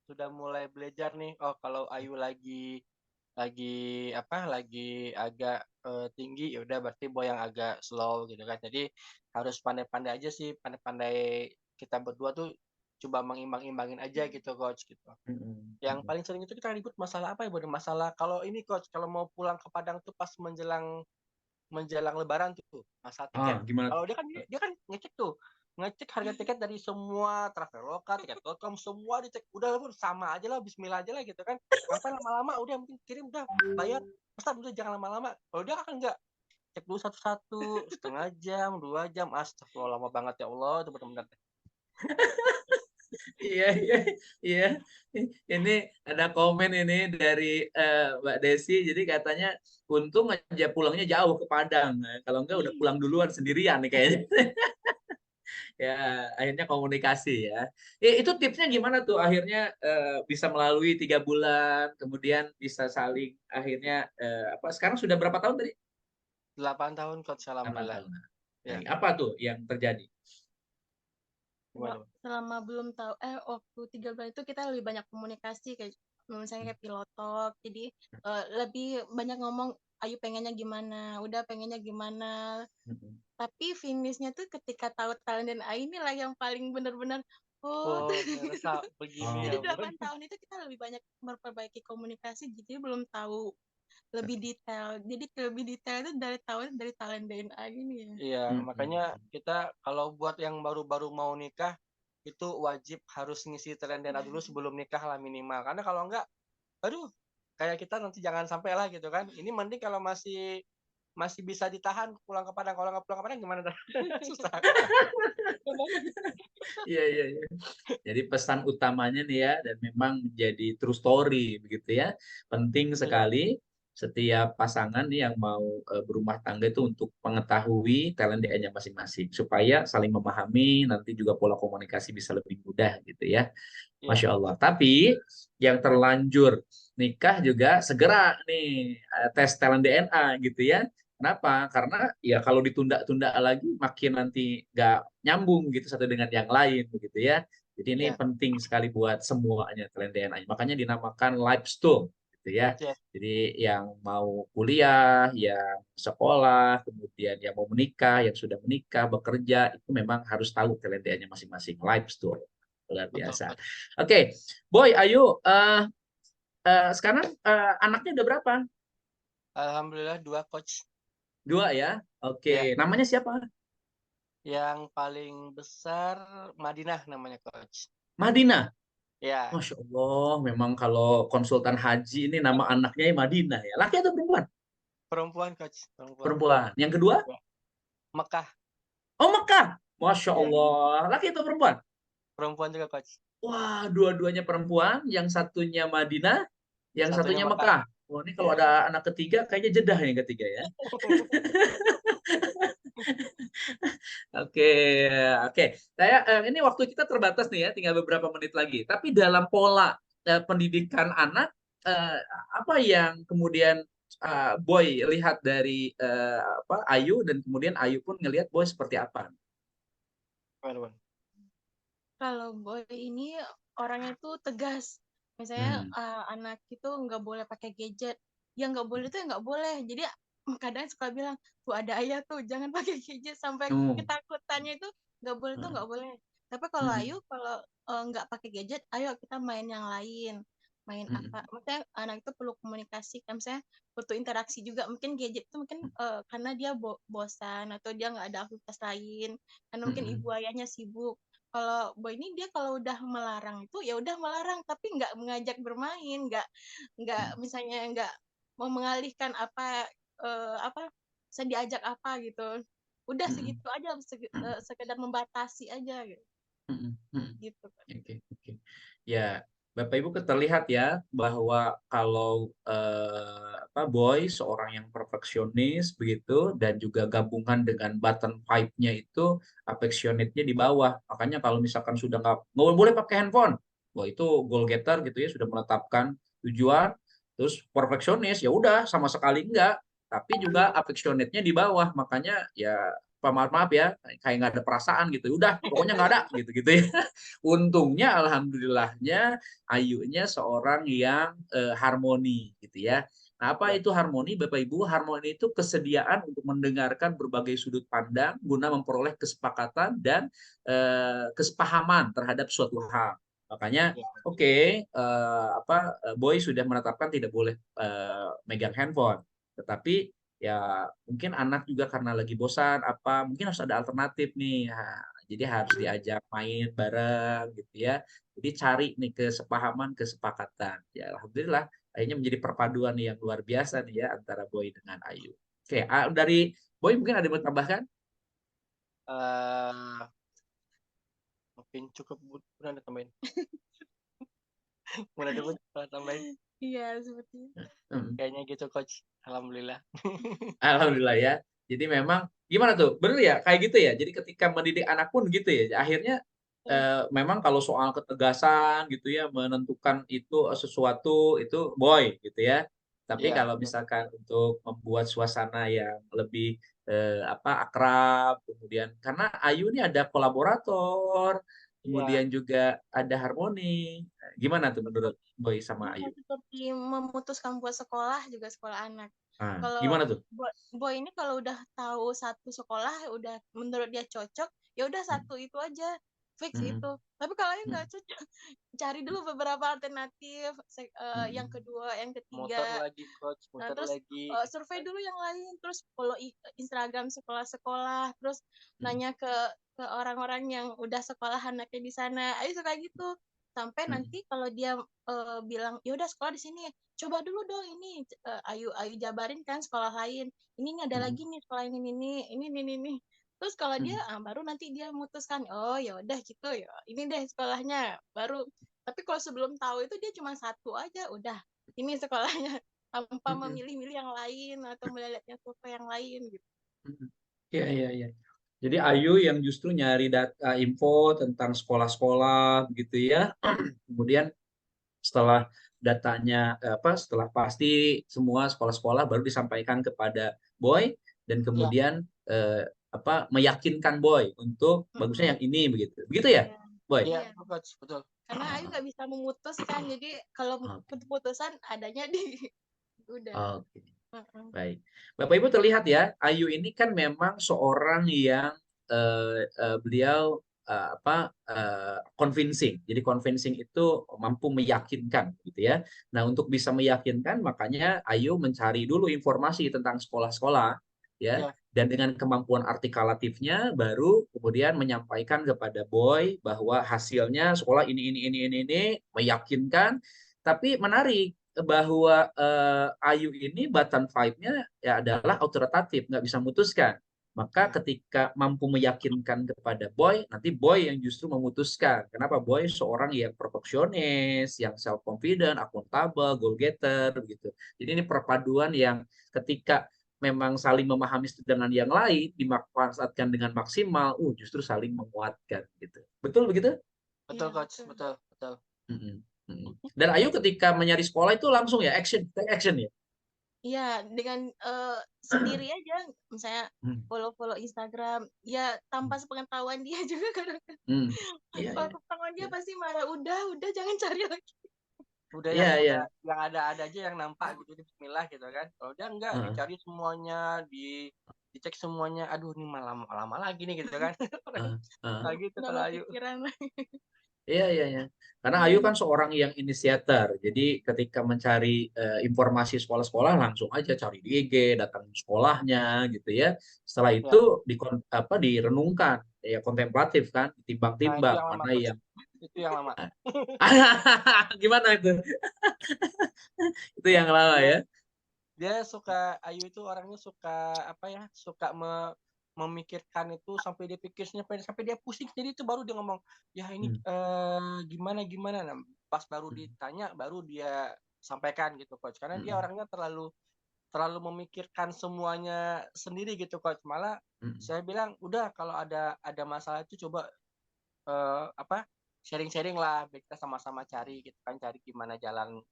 sudah mulai belajar nih. Oh, kalau Ayu lagi agak tinggi, ya udah berarti Boy yang agak slow gitu kan. Jadi harus pandai-pandai aja sih, pandai-pandai kita berdua tuh coba mengimbang-imbangin aja gitu coach gitu. Yang paling sering itu kita ribut masalah apa ya, Boy? Masalah kalau ini coach, kalau mau pulang ke Padang tuh pas menjelang menjelang Lebaran tuh, masalah tiket. gimana? Kalau dia kan ngecek harga tiket dari semua Traveloka, Tiket.com, semua dicek. Udah sama aja lah, Bismillah aja lah gitu kan. Ngapain lama-lama? Udah yang penting kirim, udah bayar. Pesan udah jangan lama-lama. Kalau dia kan enggak, cek dulu satu-satu, setengah jam, 2 jam. Astagfirullah, lama banget ya Allah, itu benar-benar. Iya, iya, iya. Ini ada komen ini dari Mbak Desi. Jadi katanya untung aja pulangnya jauh ke Padang. Nah, kalau enggak udah pulang duluan sendirian nih kayaknya. Ya, akhirnya komunikasi ya. Itu tipsnya gimana tuh akhirnya bisa melalui 3 bulan, kemudian bisa saling akhirnya sekarang sudah berapa tahun tadi? 8 tahun coach, 8 alhamdulillah. tahun. Ya, Apa tuh yang terjadi? gimana? Selama belum tahu waktu 3 bulan itu kita lebih banyak komunikasi kayak misalnya kayak pilot talk. Jadi lebih banyak ngomong Ayu pengennya gimana, udah pengennya gimana. Tapi finishnya tuh ketika tahu talent dan Ayu inilah yang paling benar-benar Oh, ternyata begini jadi ya, Bun. 8 tahun itu kita lebih banyak memperbaiki komunikasi, jadi belum tahu lebih detail. Jadi lebih detail itu dari talent DNA ini ya. Iya, makanya kita kalau buat yang baru-baru mau nikah, itu wajib harus ngisi talent DNA dulu sebelum nikah lah minimal. Karena kalau enggak, aduh, kayak kita nanti jangan sampai lah gitu kan. Ini mending kalau masih bisa ditahan pulang ke Padang. Kalau nggak pulang ke Padang gimana dah? Susah. Iya, iya, iya. Jadi pesan utamanya nih ya, dan memang menjadi true story begitu ya. Penting sekali setiap pasangan nih yang mau berumah tangga itu untuk mengetahui talent DNA-nya masing-masing supaya saling memahami, nanti juga pola komunikasi bisa lebih mudah gitu ya. Iya, Masya Allah. Tapi yang terlanjur nikah juga segera nih tes talent DNA gitu ya. Kenapa? Karena ya kalau ditunda-tunda lagi makin nanti nggak nyambung gitu satu dengan yang lain begitu ya. Jadi ini iya, penting sekali buat semuanya talent DNA. Makanya dinamakan life stone gitu ya. iya, Jadi yang mau kuliah, yang sekolah, kemudian yang mau menikah, yang sudah menikah, bekerja, itu memang harus tahu talent DNA masing-masing. Life stone. Luar betul, biasa. Coach. Oke, Boy, ayo. Sekarang anaknya udah berapa? Alhamdulillah 2 Coach. 2 ya. Ya, Oke, namanya siapa? yang paling besar Madinah namanya Coach. Madinah. Ya, Masya Allah, memang kalau konsultan haji ini nama anaknya Madinah ya. Laki atau perempuan? perempuan Coach, perempuan. Perempuan. Yang kedua? Ya. Mekah, Oh, Mekah. Masya ya, Allah. Laki atau perempuan? perempuan juga Coach. Wah, dua-duanya perempuan. Yang satunya Madinah, yang Satunya satunya Mekah. Mekah. Oh, ini kalau Ya. ada anak ketiga, kayaknya jedah yang ketiga ya. Oke, oke. Saya ini waktu kita terbatas nih ya, tinggal beberapa menit lagi. Tapi dalam pola pendidikan anak, apa yang kemudian Boy lihat dari Ayu, dan kemudian Ayu pun ngelihat Boy seperti apa? Waduh. Kalau Boy ini orangnya tuh tegas. Misalnya Hmm. anak itu nggak boleh pakai gadget. Yang nggak boleh tuh yang nggak boleh. Jadi kadang suka bilang, tuh ada ayah tuh jangan pakai gadget sampai Oh. ketakutannya itu nggak boleh tuh nggak boleh. Tapi kalau Hmm. Ayu kalau nggak pakai gadget, ayo kita main yang lain. Main Hmm. apa? Maksudnya anak itu perlu komunikasi. Kan misalnya butuh interaksi juga. Mungkin gadget itu mungkin karena dia bosan atau dia nggak ada aktivitas lain. Karena mungkin Hmm. ibu ayahnya sibuk. Kalau Boy ini dia kalau udah melarang itu ya udah melarang, tapi nggak mengajak bermain, nggak misalnya nggak mau mengalihkan apa saya diajak apa gitu, udah Hmm. segitu aja, sekedar membatasi aja gitu. Hmm. Hmm. Gitu kan. Oke, oke. Ya, Bapak Ibu terlihat ya bahwa kalau Boy seorang yang perfeksionis begitu, dan juga gabungan dengan button five-nya itu affectionate-nya di bawah. Makanya kalau misalkan sudah nggak boleh pakai handphone, wah itu goal getter gitu ya, sudah menetapkan tujuan. Terus perfeksionis ya udah sama sekali enggak, tapi juga affectionate-nya di bawah. Makanya ya maaf ya, kayak nggak ada perasaan gitu. Udah, pokoknya nggak ada gitu-gitu ya. Untungnya alhamdulillahnya Ayunya seorang yang harmoni gitu ya. Nah, apa Ya, itu harmoni Bapak Ibu? Harmoni itu kesediaan untuk mendengarkan berbagai sudut pandang guna memperoleh kesepakatan dan kesepahaman terhadap suatu hal. Makanya ya, Boy sudah menetapkan tidak boleh megang handphone. Tetapi ya mungkin anak juga karena lagi bosan mungkin harus ada alternatif nih. Nah, jadi harus diajak main bareng gitu ya. Jadi cari nih kesepahaman, kesepakatan. Ya alhamdulillah akhirnya menjadi perpaduan nih yang luar biasa nih ya antara Boy dengan Ayu. Oke, dari Boy mungkin ada yang mau tambahkan? eh, mungkin cukup udah ada tambahin. Udah ada tambahin. Iya seperti itu. Hmm. Kayaknya gitu Coach. Alhamdulillah. Alhamdulillah ya. Jadi memang gimana tuh? Bener ya kayak gitu ya. Jadi ketika mendidik anak pun gitu ya. Akhirnya memang kalau soal ketegasan gitu ya, menentukan itu sesuatu itu Boy gitu ya. Tapi Iya, kalau misalkan untuk membuat suasana yang lebih akrab, kemudian karena Ayu ini ada kolaborator, iya. kemudian juga ada harmoni. Gimana tuh menurut Boy sama Iya, Ayu? seperti memutuskan buat sekolah juga sekolah anak. Nah, Kalau gimana tuh? Boy ini kalau udah tahu satu sekolah, udah menurut dia cocok, ya udah Hmm, satu itu aja, fix hmm, itu. Tapi kalau yang hmm, nggak cocok, cari dulu beberapa alternatif, yang hmm, kedua, yang Muter ketiga. lagi Coach, Nah, muter terus lagi. survei dulu yang lain, terus follow Instagram sekolah-sekolah, terus hmm. nanya ke ke orang-orang yang udah sekolah anaknya di sana. Ayu suka gitu. Sampai nanti kalau dia bilang, ya udah sekolah di sini, coba dulu dong ini Ayu jabarin kan sekolah lain. Ini nih ada lagi nih sekolah ini. Terus kalau dia baru nanti dia memutuskan, oh ya udah gitu ya. Ini deh sekolahnya. Baru tapi kalau sebelum tahu itu dia cuma satu aja, udah ini sekolahnya tanpa memilih-milih yang lain atau melihat yang survei yang lain gitu. Iya, iya, iya. Jadi Ayu yang justru nyari data info tentang sekolah-sekolah begitu ya. Kemudian setelah datanya setelah pasti semua sekolah-sekolah baru disampaikan kepada Boy dan Ya, kemudian meyakinkan Boy untuk bagusnya yang ini begitu. Begitu ya, Iya. Boy? iya, Iya. Coach, betul. Karena Ayu nggak bisa memutuskan, jadi kalau Oke. keputusan adanya di udah. Oke. Heeh. Baik. Bapak Ibu terlihat ya, Ayu ini kan memang seorang yang beliau convincing. Jadi convincing itu mampu meyakinkan gitu ya. Nah, untuk bisa meyakinkan makanya Ayu mencari dulu informasi tentang sekolah-sekolah ya. Ya, Dan dengan kemampuan artikulatifnya baru kemudian menyampaikan kepada Boy bahwa hasilnya sekolah ini meyakinkan. Tapi menarik bahwa Ayu ini button five-nya ya adalah autoritatif, nggak bisa memutuskan. Maka ketika mampu meyakinkan kepada Boy, nanti Boy yang justru memutuskan. Kenapa Boy seorang yang perfeksionis, yang self confident, akuntabel, goal getter gitu. Jadi ini perpaduan yang ketika memang saling memahami satu dengan yang lain dimanfaatkan dengan maksimal, justru saling menguatkan gitu. Betul begitu? betul Iya, Coach, betul. betul. Mm-mm. Dan Ayu ketika mencari sekolah itu langsung ya take action ya. Iya, dengan sendiri aja, misalnya follow Instagram, ya tanpa sepengetahuan dia juga kadang-kadang. Iya, Kalau iya. ketahuan dia pasti marah, udah jangan cari lagi. Udah Iya, iya. yang ada aja yang nampak gitu, Bismillah gitu kan. Kalau dia enggak dicari semuanya, dicek semuanya. Aduh, ini lama lagi nih gitu kan. Kayak gitu kalau Nambah Ayu. pikiran. Iya, iya, iya. Karena Ayu kan seorang yang inisiator. Jadi ketika mencari informasi sekolah-sekolah langsung aja cari di IG, datang sekolahnya gitu ya. Setelah Ya, itu direnungkan, ya kontemplatif kan, nah itu ditimbang-timbang yang lama mana Coach. yang Itu yang lama. gimana itu? Itu yang lama Dia ya. dia Ayu itu orangnya suka apa ya? Suka memikirkan itu sampai dia pikir sampai dia pusing sendiri itu baru dia ngomong, "Ya ini gimana?" Nah, pas baru ditanya baru dia sampaikan gitu Coach. Karena dia orangnya terlalu terlalu memikirkan semuanya sendiri gitu Coach. Malah saya bilang, "Udah kalau ada masalah itu coba sharing-sharing lah, biar kita sama-sama cari gitu kan, cari gimana jalan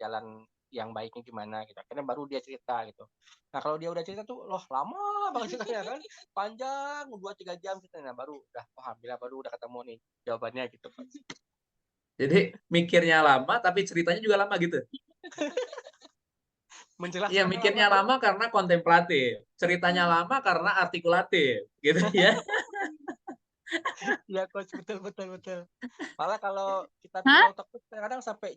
yang baiknya gimana gitu. Akhirnya baru dia cerita gitu. Nah, kalau dia udah cerita tuh, loh lama banget ceritanya kan, panjang 2-3 jam ceritanya. Nah, baru udah alhamdulillah baru udah ketemu nih jawabannya gitu Coach. Jadi mikirnya lama tapi ceritanya juga lama gitu. Iya, Menjelaskannya lama mikirnya Coach. lama karena kontemplatif, ceritanya lama karena artikulatif, gitu ya. Iya Coach, betul. Malah kalau kita pillow talk tuh kadang sampai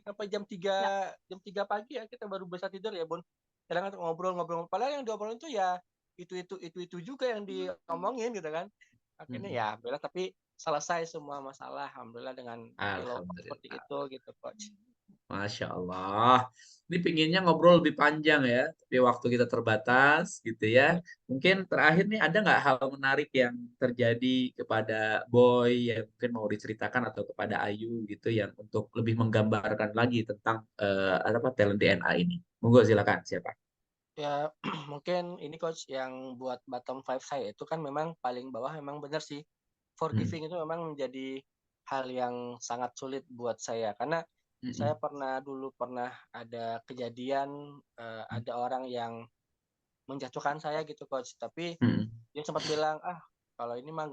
sampai jam 3 pagi ya kita baru bisa tidur ya, Bun. Kadang kan ngobrol-ngobrol padahal yang diobrolin tuh ya itu juga yang diomongin gitu kan. Akhirnya ya alhamdulillah tapi selesai semua masalah alhamdulillah dengan pillow talk seperti Alhamdulillah. itu gitu, Coach. Masya Allah. Ini pinginnya ngobrol lebih panjang ya, tapi waktu kita terbatas gitu ya. Mungkin terakhir nih ada nggak hal menarik yang terjadi kepada Boy yang mungkin mau diceritakan atau kepada Ayu gitu yang untuk lebih menggambarkan lagi tentang talent DNA ini. Monggo silakan siapa? Ya mungkin ini Coach yang buat bottom 5 saya itu kan memang paling bawah memang benar sih. Forgiving itu memang menjadi hal yang sangat sulit buat saya karena saya dulu pernah ada kejadian ada orang yang menjatuhkan saya gitu Coach, tapi dia sempat bilang, kalau ini mah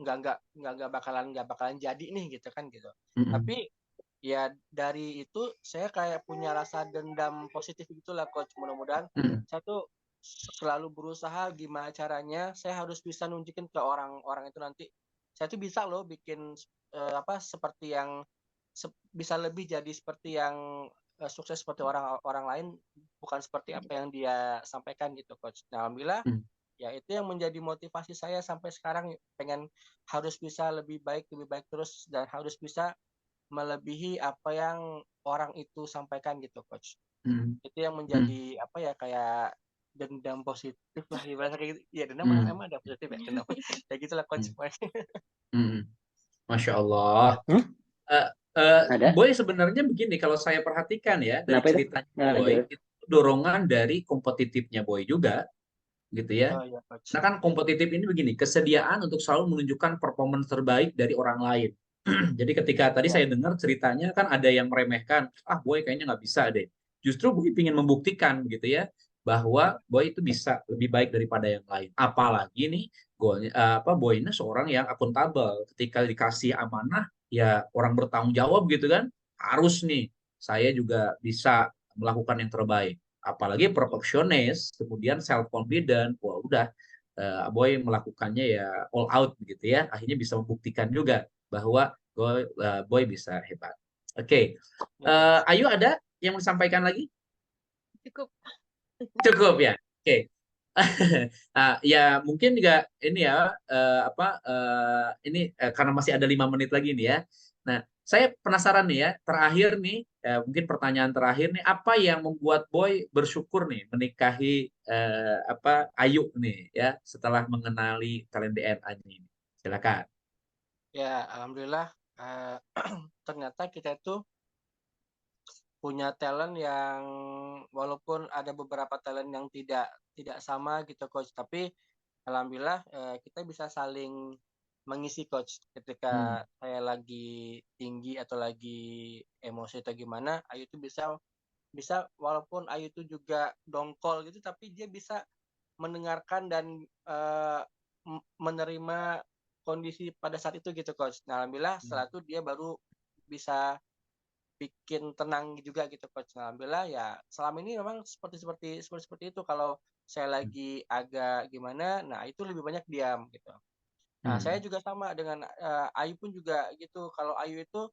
nggak bakalan jadi nih gitu kan gitu. Tapi ya dari itu saya kayak punya rasa dendam positif gitulah Coach. Mudah-mudahan saya tuh selalu berusaha gimana caranya saya harus bisa nunjukin ke orang-orang itu nanti saya tuh bisa loh bikin seperti yang bisa lebih jadi seperti yang sukses seperti orang-orang lain bukan seperti apa yang dia sampaikan gitu Coach. Nah, alhamdulillah Ya itu yang menjadi motivasi saya sampai sekarang, pengen harus bisa lebih baik terus, dan harus bisa melebihi apa yang orang itu sampaikan gitu, Coach. Hmm. Itu yang menjadi apa ya, kayak dendam positif lah ibaratnya kayak gitu. Ya dendam Hmm. emang ada positif ya dendam. Kayak gitulah, Coach. Hmm. Masya Allah. Eh, Ada? Boy sebenarnya begini, kalau saya perhatikan ya dari Kenapa itu? ceritanya Nah, Boy, lanjut. itu dorongan dari kompetitifnya Boy juga, gitu ya. Oh iya, Coach. Nah kan kompetitif ini begini, kesediaan untuk selalu menunjukkan performance terbaik dari orang lain. Jadi ketika tadi Ya. saya dengar ceritanya kan ada yang meremehkan, ah Boy kayaknya nggak bisa deh. Justru Boy ingin membuktikan gitu ya, bahwa Boy itu bisa lebih baik daripada yang lain. Apalagi nih, Boy ini seorang yang akuntabel. Ketika dikasih amanah, ya orang bertanggung jawab gitu kan, harus nih saya juga bisa melakukan yang terbaik. Apalagi perfeksionis, kemudian self confident, wah udah Boy melakukannya ya all out begitu ya. Akhirnya bisa membuktikan juga bahwa Boy bisa hebat. Oke, Ayu ada yang mau disampaikan lagi? Cukup. Cukup ya. Oke. Ya mungkin juga ini ya karena masih ada 5 menit lagi nih ya. Nah, saya penasaran nih ya, terakhir nih mungkin pertanyaan terakhir nih, apa yang membuat Boy bersyukur nih menikahi Ayu nih ya setelah mengenali talent DNA-nya ini. Silakan. Ya, alhamdulillah ternyata kita itu punya talent yang walaupun ada beberapa talent yang tidak sama gitu, Coach, tapi alhamdulillah kita bisa saling mengisi, Coach. Ketika saya lagi tinggi atau lagi emosi atau gimana, Ayu itu bisa bisa walaupun Ayu itu juga dongkol gitu, tapi dia bisa mendengarkan dan menerima kondisi pada saat itu gitu, Coach. Nah, alhamdulillah setelah itu dia baru bisa bikin tenang juga gitu, Coach. Nah, alhamdulillah ya selama ini memang seperti itu. Kalau saya lagi agak gimana, nah itu lebih banyak diam gitu. Nah, saya juga sama dengan Ayu pun juga gitu. Kalau Ayu itu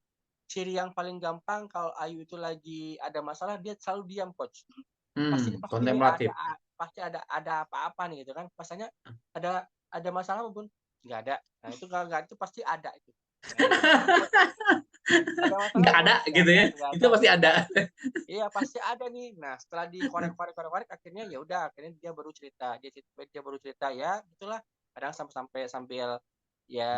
ciri yang paling gampang kalau Ayu itu lagi ada masalah, dia selalu diam, Coach. Pasti pasti ini Kontemplatif. pasti ada apa-apa nih gitu kan. Pastinya ada masalah pun nggak ada. Nah, itu kalau nggak itu pasti ada itu. Ada masalah Nggak pun ada nggak gitu ada, ya. nggak Itu ada. pasti ada. Iya pasti ada nih. Nah setelah dikorek akhirnya ya udah, akhirnya dia baru cerita, dia baru cerita ya gitulah. Kadang sambil ya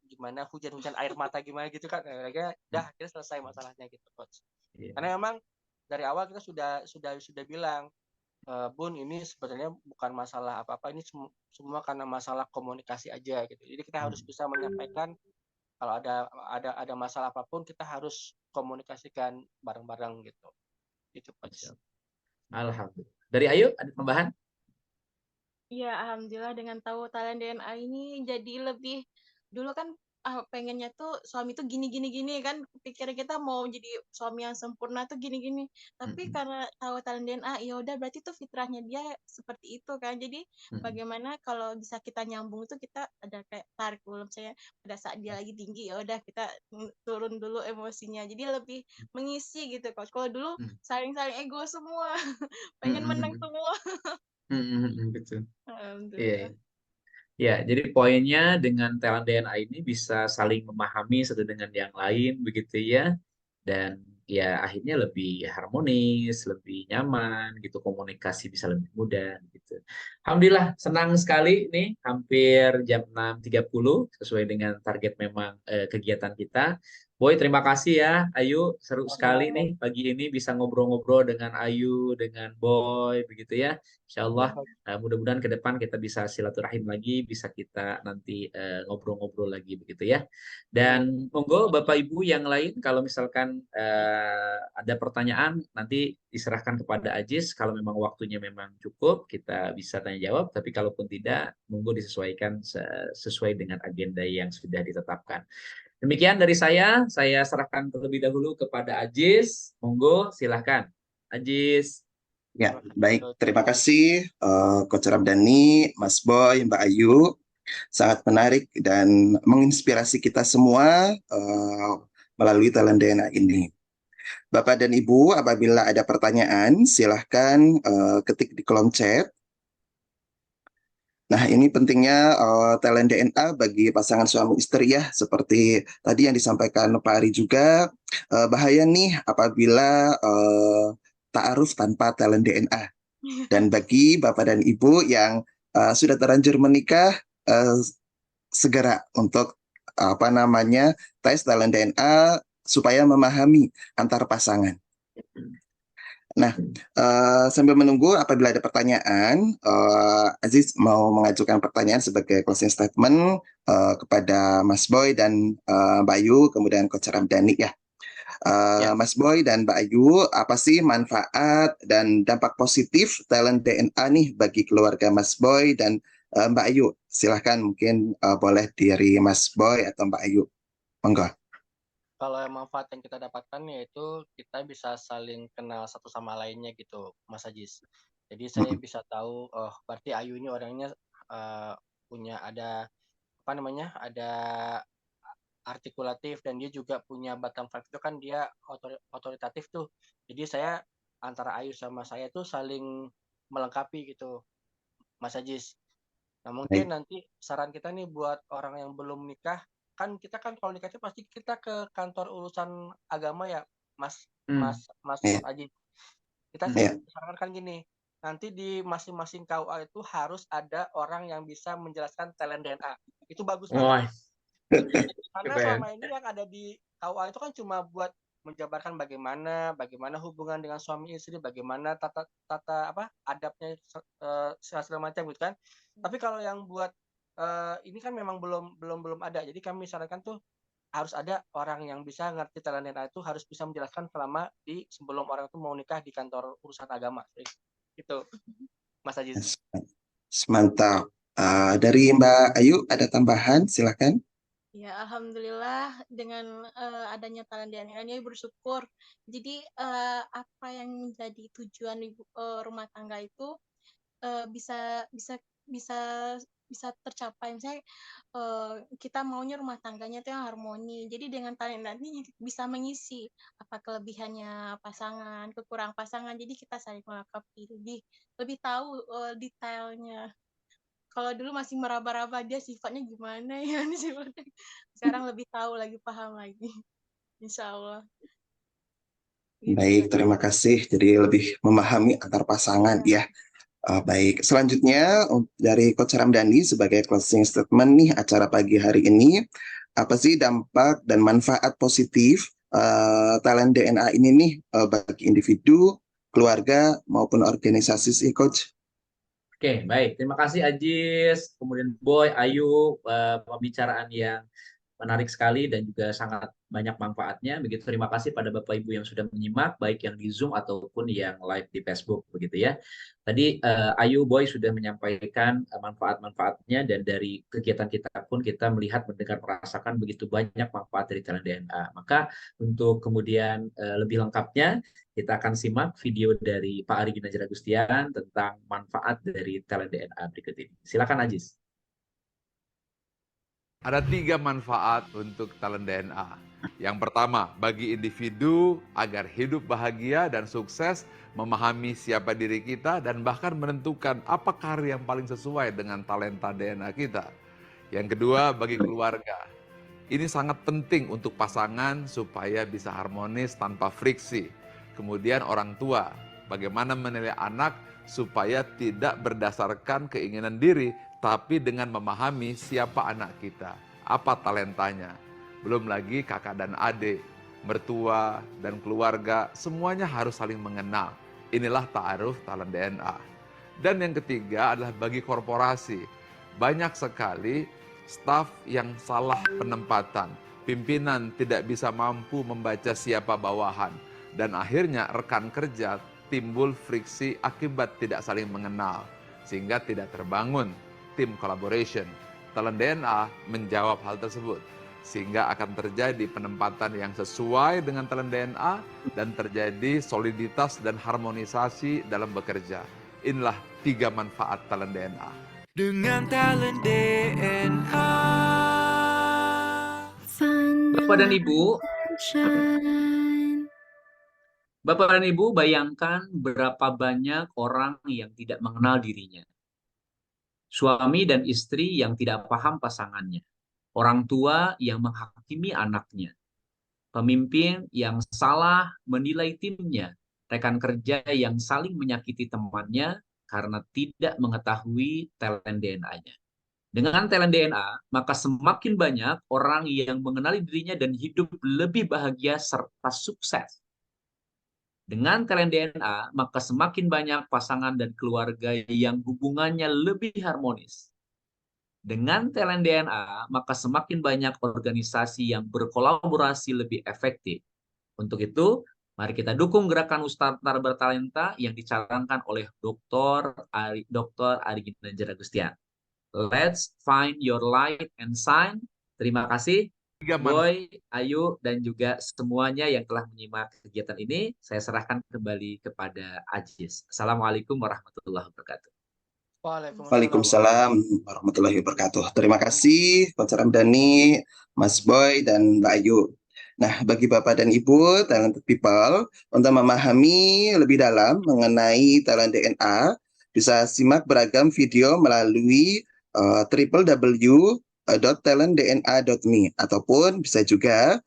gimana hujan-hujan air mata gimana gitu kan. Akhirnya selesai masalahnya gitu, Coach. Karena memang dari awal kita sudah bilang, Bun, ini sebenarnya bukan masalah apa-apa, ini semua karena masalah komunikasi aja gitu. Jadi kita harus bisa menyampaikan kalau ada masalah apapun, kita harus komunikasikan bareng-bareng gitu. Itu, Coach. Alhamdulillah. Dari Ayu ada tambahan? Iya, alhamdulillah dengan tahu talent DNA ini jadi lebih, dulu kan pengennya tuh suami tuh gini kan, pikiran kita mau jadi suami yang sempurna tuh gini. Tapi karena tahu talent DNA, ya udah berarti tuh fitrahnya dia seperti itu kan. Jadi bagaimana kalau bisa kita nyambung itu, kita ada kayak tarik ulur, saya pada saat dia lagi tinggi ya udah kita turun dulu emosinya. Jadi lebih mengisi gitu, Coach. Kalau dulu saling-saling ego semua, pengen menang semua. Betul. Iya. Alhamdulillah. Ya, jadi poinnya dengan talent DNA ini bisa saling memahami satu dengan yang lain, begitu ya. Dan ya akhirnya lebih harmonis, lebih nyaman, gitu. Komunikasi bisa lebih mudah, gitu. Alhamdulillah, senang sekali nih, hampir jam 6.30, sesuai dengan target memang kegiatan kita. Boy, terima kasih ya, Ayu. Seru sekali nih pagi ini bisa ngobrol-ngobrol dengan Ayu, dengan Boy, begitu ya. Insya Allah, mudah-mudahan ke depan kita bisa silaturahim lagi, bisa kita nanti ngobrol-ngobrol lagi, begitu ya. Dan monggo Bapak Ibu yang lain, kalau misalkan ada pertanyaan, nanti diserahkan kepada Ajis. Kalau memang waktunya memang cukup, kita bisa tanya jawab. Tapi kalaupun tidak, monggo disesuaikan sesuai dengan agenda yang sudah ditetapkan. Demikian dari saya serahkan terlebih dahulu kepada Ajis. Monggo, silahkan. Ajis. Ya, baik. Terima kasih Coach Ramdhani, Mas Boy, Mbak Ayu. Sangat menarik dan menginspirasi kita semua melalui talent DNA ini. Bapak dan Ibu, apabila ada pertanyaan, silahkan ketik di kolom chat. Nah, ini pentingnya talent DNA bagi pasangan suami istri ya, seperti tadi yang disampaikan Pak Ari juga, bahaya nih apabila ta'aruf tanpa talent DNA. Dan bagi Bapak dan Ibu yang sudah terlanjur menikah, eh, segera untuk apa namanya tes talent DNA supaya memahami antar pasangan. Nah, sambil menunggu apabila ada pertanyaan, Aziz mau mengajukan pertanyaan sebagai closing statement kepada Mas Boy dan Mbak Ayu, kemudian Coach Ramdhani ya. Ya. Mas Boy dan Mbak Ayu, apa sih manfaat dan dampak positif talent DNA nih bagi keluarga Mas Boy dan Mbak Ayu? Silahkan mungkin boleh dari Mas Boy atau Mbak Ayu. Monggo. Kalau yang manfaat yang kita dapatkan yaitu kita bisa saling kenal satu sama lainnya gitu, Mas Ajis. Jadi saya bisa tahu, oh berarti Ayu ini orangnya punya ada apa namanya, ada artikulatif dan dia juga punya batang fact itu kan dia otoritatif tuh. Jadi saya antara Ayu sama saya tuh saling melengkapi gitu, Mas Ajis. Nah, Baik. mungkin nanti saran kita nih buat orang yang belum nikah, kan kita kan kalau nikah itu pasti kita ke kantor urusan agama ya, Mas Hmm. Mas Mas Ya, Aji. Kita ya, sarankan gini, nanti di masing-masing KUA itu harus ada orang yang bisa menjelaskan talent DNA. Itu bagus banget. Wah, Karena keren. selama ini yang ada di KUA itu kan cuma buat menjabarkan bagaimana hubungan dengan suami istri, bagaimana tata apa adabnya segala macam gitu kan. Tapi kalau yang buat ini kan memang belum ada. Jadi kami sarankan tuh harus ada orang yang bisa ngerti talent DNA itu harus bisa menjelaskan selama sebelum orang itu mau nikah di kantor urusan agama. Gitu, Mas Ajis. mantap. Dari Mbak Ayu ada tambahan? Silahkan. Ya, alhamdulillah dengan adanya talent DNA ini bersyukur. Jadi apa yang menjadi tujuan rumah tangga itu bisa bisa bisa bisa tercapai. Misalnya kita maunya rumah tangganya itu yang harmoni. Jadi dengan talent ini bisa mengisi apa kelebihannya pasangan, kekurangan pasangan. Jadi kita saling melengkapi, lebih lebih tahu detailnya. Kalau dulu masih meraba-raba dia sifatnya gimana ya, sifatnya. Sekarang lebih tahu lagi, paham lagi. Insya Allah. Gitu, Baik, Mas. terima kasih. Jadi lebih memahami antar pasangan ya. Baik, selanjutnya dari Coach Ramdhani sebagai closing statement nih acara pagi hari ini, apa sih dampak dan manfaat positif talent DNA ini nih bagi individu, keluarga maupun organisasi sih, Coach? Oke, baik. Terima kasih Ajis, kemudian Boy, Ayu, pembicaraan yang menarik sekali dan juga sangat banyak manfaatnya. Begitu terima kasih pada Bapak Ibu yang sudah menyimak, baik yang di Zoom ataupun yang live di Facebook, begitu ya. Tadi Ayu, Boy sudah menyampaikan manfaat-manfaatnya dan dari kegiatan kita pun kita melihat, mendengar, merasakan begitu banyak manfaat dari talent DNA. Maka untuk kemudian lebih lengkapnya kita akan simak video dari Pak Ari Ginanjar Agustian tentang manfaat dari talent DNA berikut ini. Silakan Ajis. Ada 3 manfaat untuk talent DNA. Yang pertama, bagi individu agar hidup bahagia dan sukses, memahami siapa diri kita dan bahkan menentukan apa karir yang paling sesuai dengan talenta DNA kita. Yang kedua, bagi keluarga. Ini sangat penting untuk pasangan supaya bisa harmonis tanpa friksi. Kemudian orang tua, bagaimana menilai anak supaya tidak berdasarkan keinginan diri, tapi dengan memahami siapa anak kita, apa talentanya. Belum lagi kakak dan adik, mertua dan keluarga, semuanya harus saling mengenal. Inilah ta'aruf talent DNA. Dan yang ketiga adalah bagi korporasi. Banyak sekali staf yang salah penempatan. Pimpinan tidak bisa mampu membaca siapa bawahan. Dan akhirnya rekan kerja timbul friksi akibat tidak saling mengenal. Sehingga tidak terbangun tim collaboration. Talent DNA menjawab hal tersebut. Sehingga akan terjadi penempatan yang sesuai dengan talent DNA dan terjadi soliditas dan harmonisasi dalam bekerja. Inilah 3 manfaat talent DNA. Dengan talent DNA. Find your Bapak dan light Ibu, and shine. Bapak dan Ibu bayangkan berapa banyak orang yang tidak mengenal dirinya. suami dan istri yang tidak paham pasangannya, orang tua yang menghakimi anaknya, pemimpin yang salah menilai timnya, rekan kerja yang saling menyakiti temannya karena tidak mengetahui talent DNA-nya. Dengan talent DNA, maka semakin banyak orang yang mengenali dirinya dan hidup lebih bahagia serta sukses. Dengan talent DNA, maka semakin banyak pasangan dan keluarga yang hubungannya lebih harmonis. Dengan talent DNA, maka semakin banyak organisasi yang berkolaborasi lebih efektif. Untuk itu, mari kita dukung gerakan Ustadz Bertalenta yang dicanangkan oleh Dr. Ari Ginanjar Agustian. Let's find your light and shine. Terima kasih, Boy, Ayu, dan juga semuanya yang telah menyimak kegiatan ini. Saya serahkan kembali kepada Ajis. Assalamualaikum warahmatullahi wabarakatuh. Waalaikumsalam warahmatullahi wabarakatuh. Terima kasih Coach Ramdhani, Mas Boy, dan Mbak Ayu. Nah, bagi Bapak dan Ibu talented people, untuk memahami lebih dalam mengenai talent DNA, bisa simak beragam video melalui www.talentdna.me ataupun bisa juga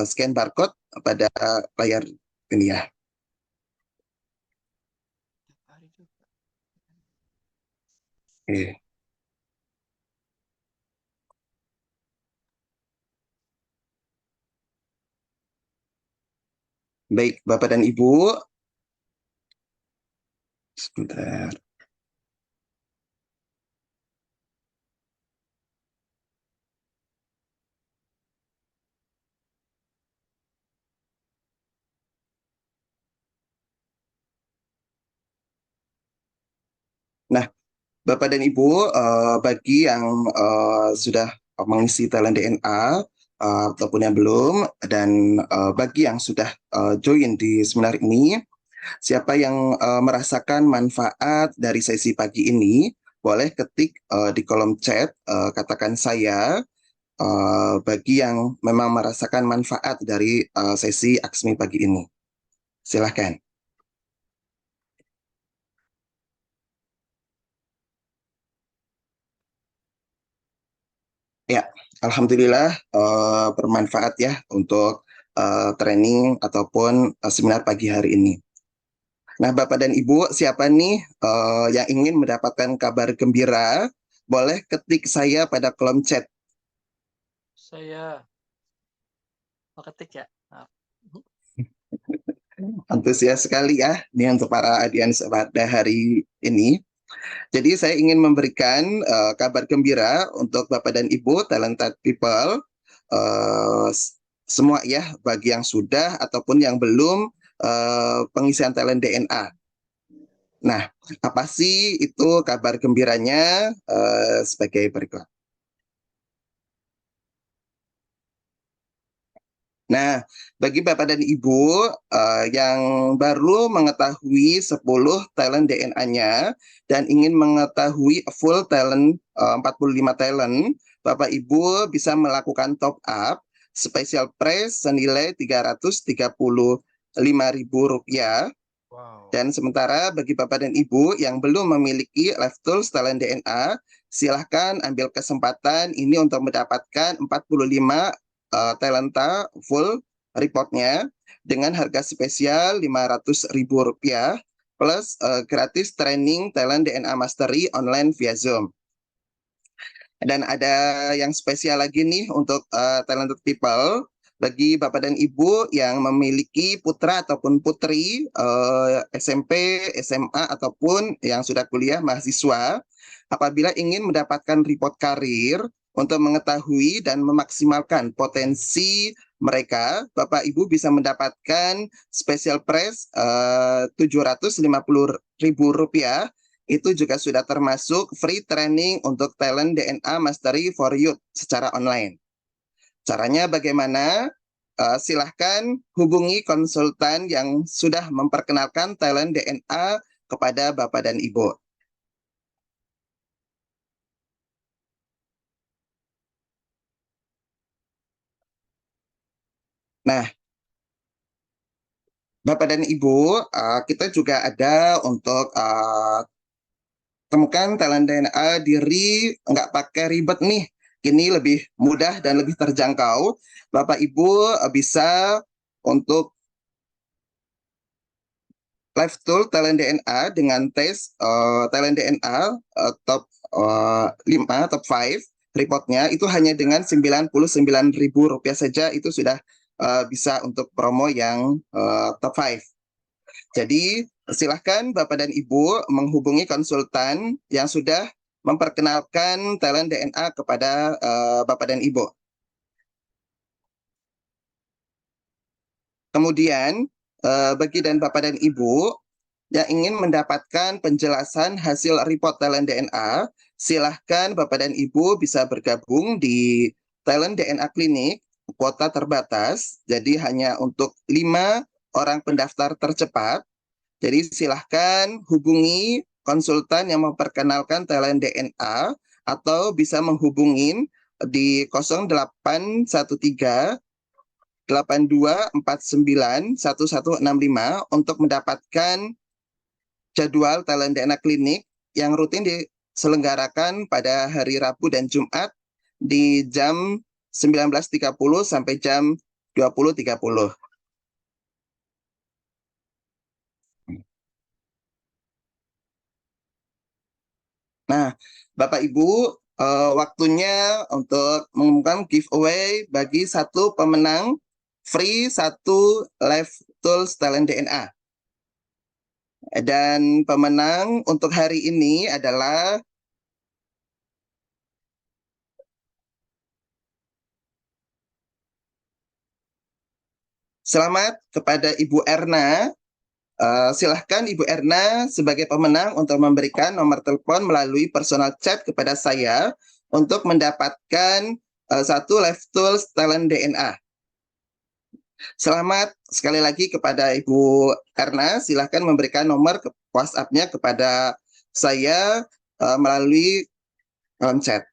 scan barcode pada layar ini ya. Oke. Baik, Bapak dan Ibu. Sebentar. Nah, Bapak dan Ibu, bagi yang sudah mengisi talent DNA ataupun yang belum, dan bagi yang sudah join di seminar ini, siapa yang merasakan manfaat dari sesi pagi ini, boleh ketik di kolom chat, katakan saya, bagi yang memang merasakan manfaat dari sesi Aksmi pagi ini. Silahkan. Ya, alhamdulillah bermanfaat ya untuk training ataupun seminar pagi hari ini. Nah, Bapak dan Ibu, siapa nih yang ingin mendapatkan kabar gembira? Boleh ketik saya pada kolom chat. Saya mau ketik ya. Maaf. Antusias sekali ya, ini untuk para audiens pada hari ini. Jadi saya ingin memberikan kabar gembira untuk Bapak dan Ibu talented people, semua ya, bagi yang sudah ataupun yang belum pengisian talent DNA. Nah, apa sih itu kabar gembiranya sebagai berikut. Nah, bagi Bapak dan Ibu yang baru mengetahui 10 talent DNA-nya dan ingin mengetahui full talent 45 talent, Bapak Ibu bisa melakukan top up special price senilai Rp335.000. Wow. Dan sementara bagi Bapak dan Ibu yang belum memiliki Live Tools Talent DNA, silahkan ambil kesempatan ini untuk mendapatkan 45 talenta full reportnya dengan harga spesial Rp500.000 plus gratis training talent DNA Mastery online via Zoom. Dan ada yang spesial lagi nih untuk talented people. Bagi Bapak dan Ibu yang memiliki putra ataupun putri SMP, SMA, ataupun yang sudah kuliah mahasiswa, apabila ingin mendapatkan report karir untuk mengetahui dan memaksimalkan potensi mereka, Bapak Ibu bisa mendapatkan special price Rp750.000. Itu juga sudah termasuk free training untuk talent DNA Mastery for Youth secara online. Caranya bagaimana? Silahkan hubungi konsultan yang sudah memperkenalkan talent DNA kepada Bapak dan Ibu. Nah, Bapak dan Ibu, kita juga ada untuk temukan talent DNA diri, nggak pakai ribet nih. Ini lebih mudah dan lebih terjangkau. Bapak Ibu bisa untuk live tool talent DNA dengan tes talent DNA top 5, top 5 reportnya itu hanya dengan Rp99.000 saja, itu sudah bisa untuk promo yang top 5. Jadi silahkan Bapak dan Ibu menghubungi konsultan yang sudah memperkenalkan talent DNA kepada Bapak dan Ibu. Kemudian bagi dan Bapak dan Ibu yang ingin mendapatkan penjelasan hasil report talent DNA, silahkan Bapak dan Ibu bisa bergabung di talent DNA Klinik, kuota terbatas, jadi hanya untuk 5 orang pendaftar tercepat. Jadi silahkan hubungi konsultan yang memperkenalkan talent DNA atau bisa menghubungin di 0813 8249 1165 untuk mendapatkan jadwal talent DNA klinik yang rutin diselenggarakan pada hari Rabu dan Jumat di jam 19.30 sampai jam 20.30. Nah, Bapak Ibu, waktunya untuk mengumumkan giveaway bagi 1 pemenang free 1 live tools talent DNA. Dan pemenang untuk hari ini adalah selamat kepada Ibu Erna. Silahkan Ibu Erna sebagai pemenang untuk memberikan nomor telepon melalui personal chat kepada saya untuk mendapatkan 1 live tools talent DNA. Selamat sekali lagi kepada Ibu Erna, silahkan memberikan nomor WhatsApp-nya kepada saya melalui kolom chat.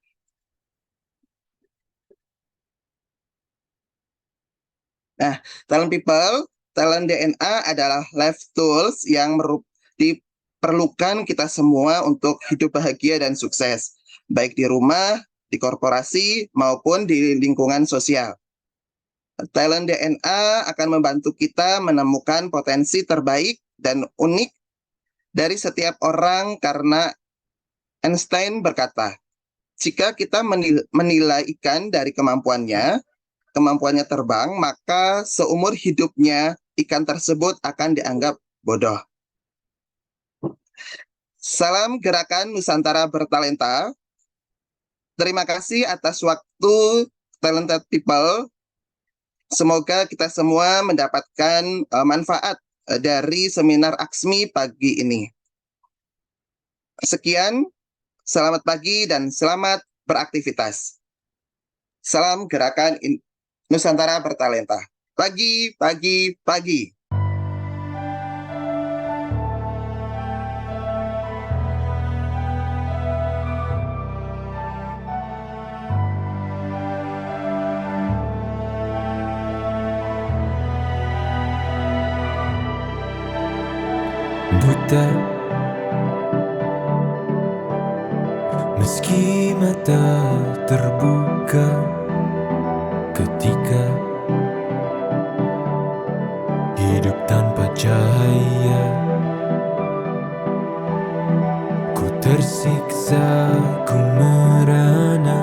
Nah, talent people, talent DNA adalah live tools yang diperlukan kita semua untuk hidup bahagia dan sukses, baik di rumah, di korporasi, maupun di lingkungan sosial. Talent DNA akan membantu kita menemukan potensi terbaik dan unik dari setiap orang karena Einstein berkata, jika kita menilai ikan dari kemampuannya terbang, maka seumur hidupnya ikan tersebut akan dianggap bodoh. Salam Gerakan Nusantara Bertalenta. Terima kasih atas waktu talented people. Semoga kita semua mendapatkan manfaat dari seminar Aksmi pagi ini. Sekian, selamat pagi dan selamat beraktivitas. Salam Gerakan Nusantara Bertalenta. Pagi, pagi, pagi. Buta, meski mata terbuka ketika hidup tanpa cahaya, ku tersiksa, ku merana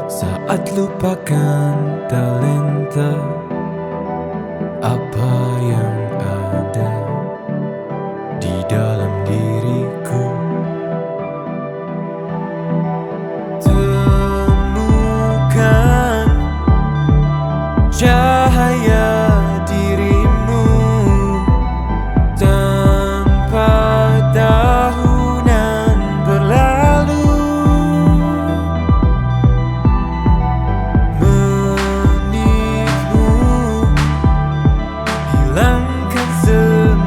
saat lupakan talenta apa yang ada di dalam diriku. Temukan cahaya dirimu tanpa tahunan berlalu, menitmu hilangkan semua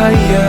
saya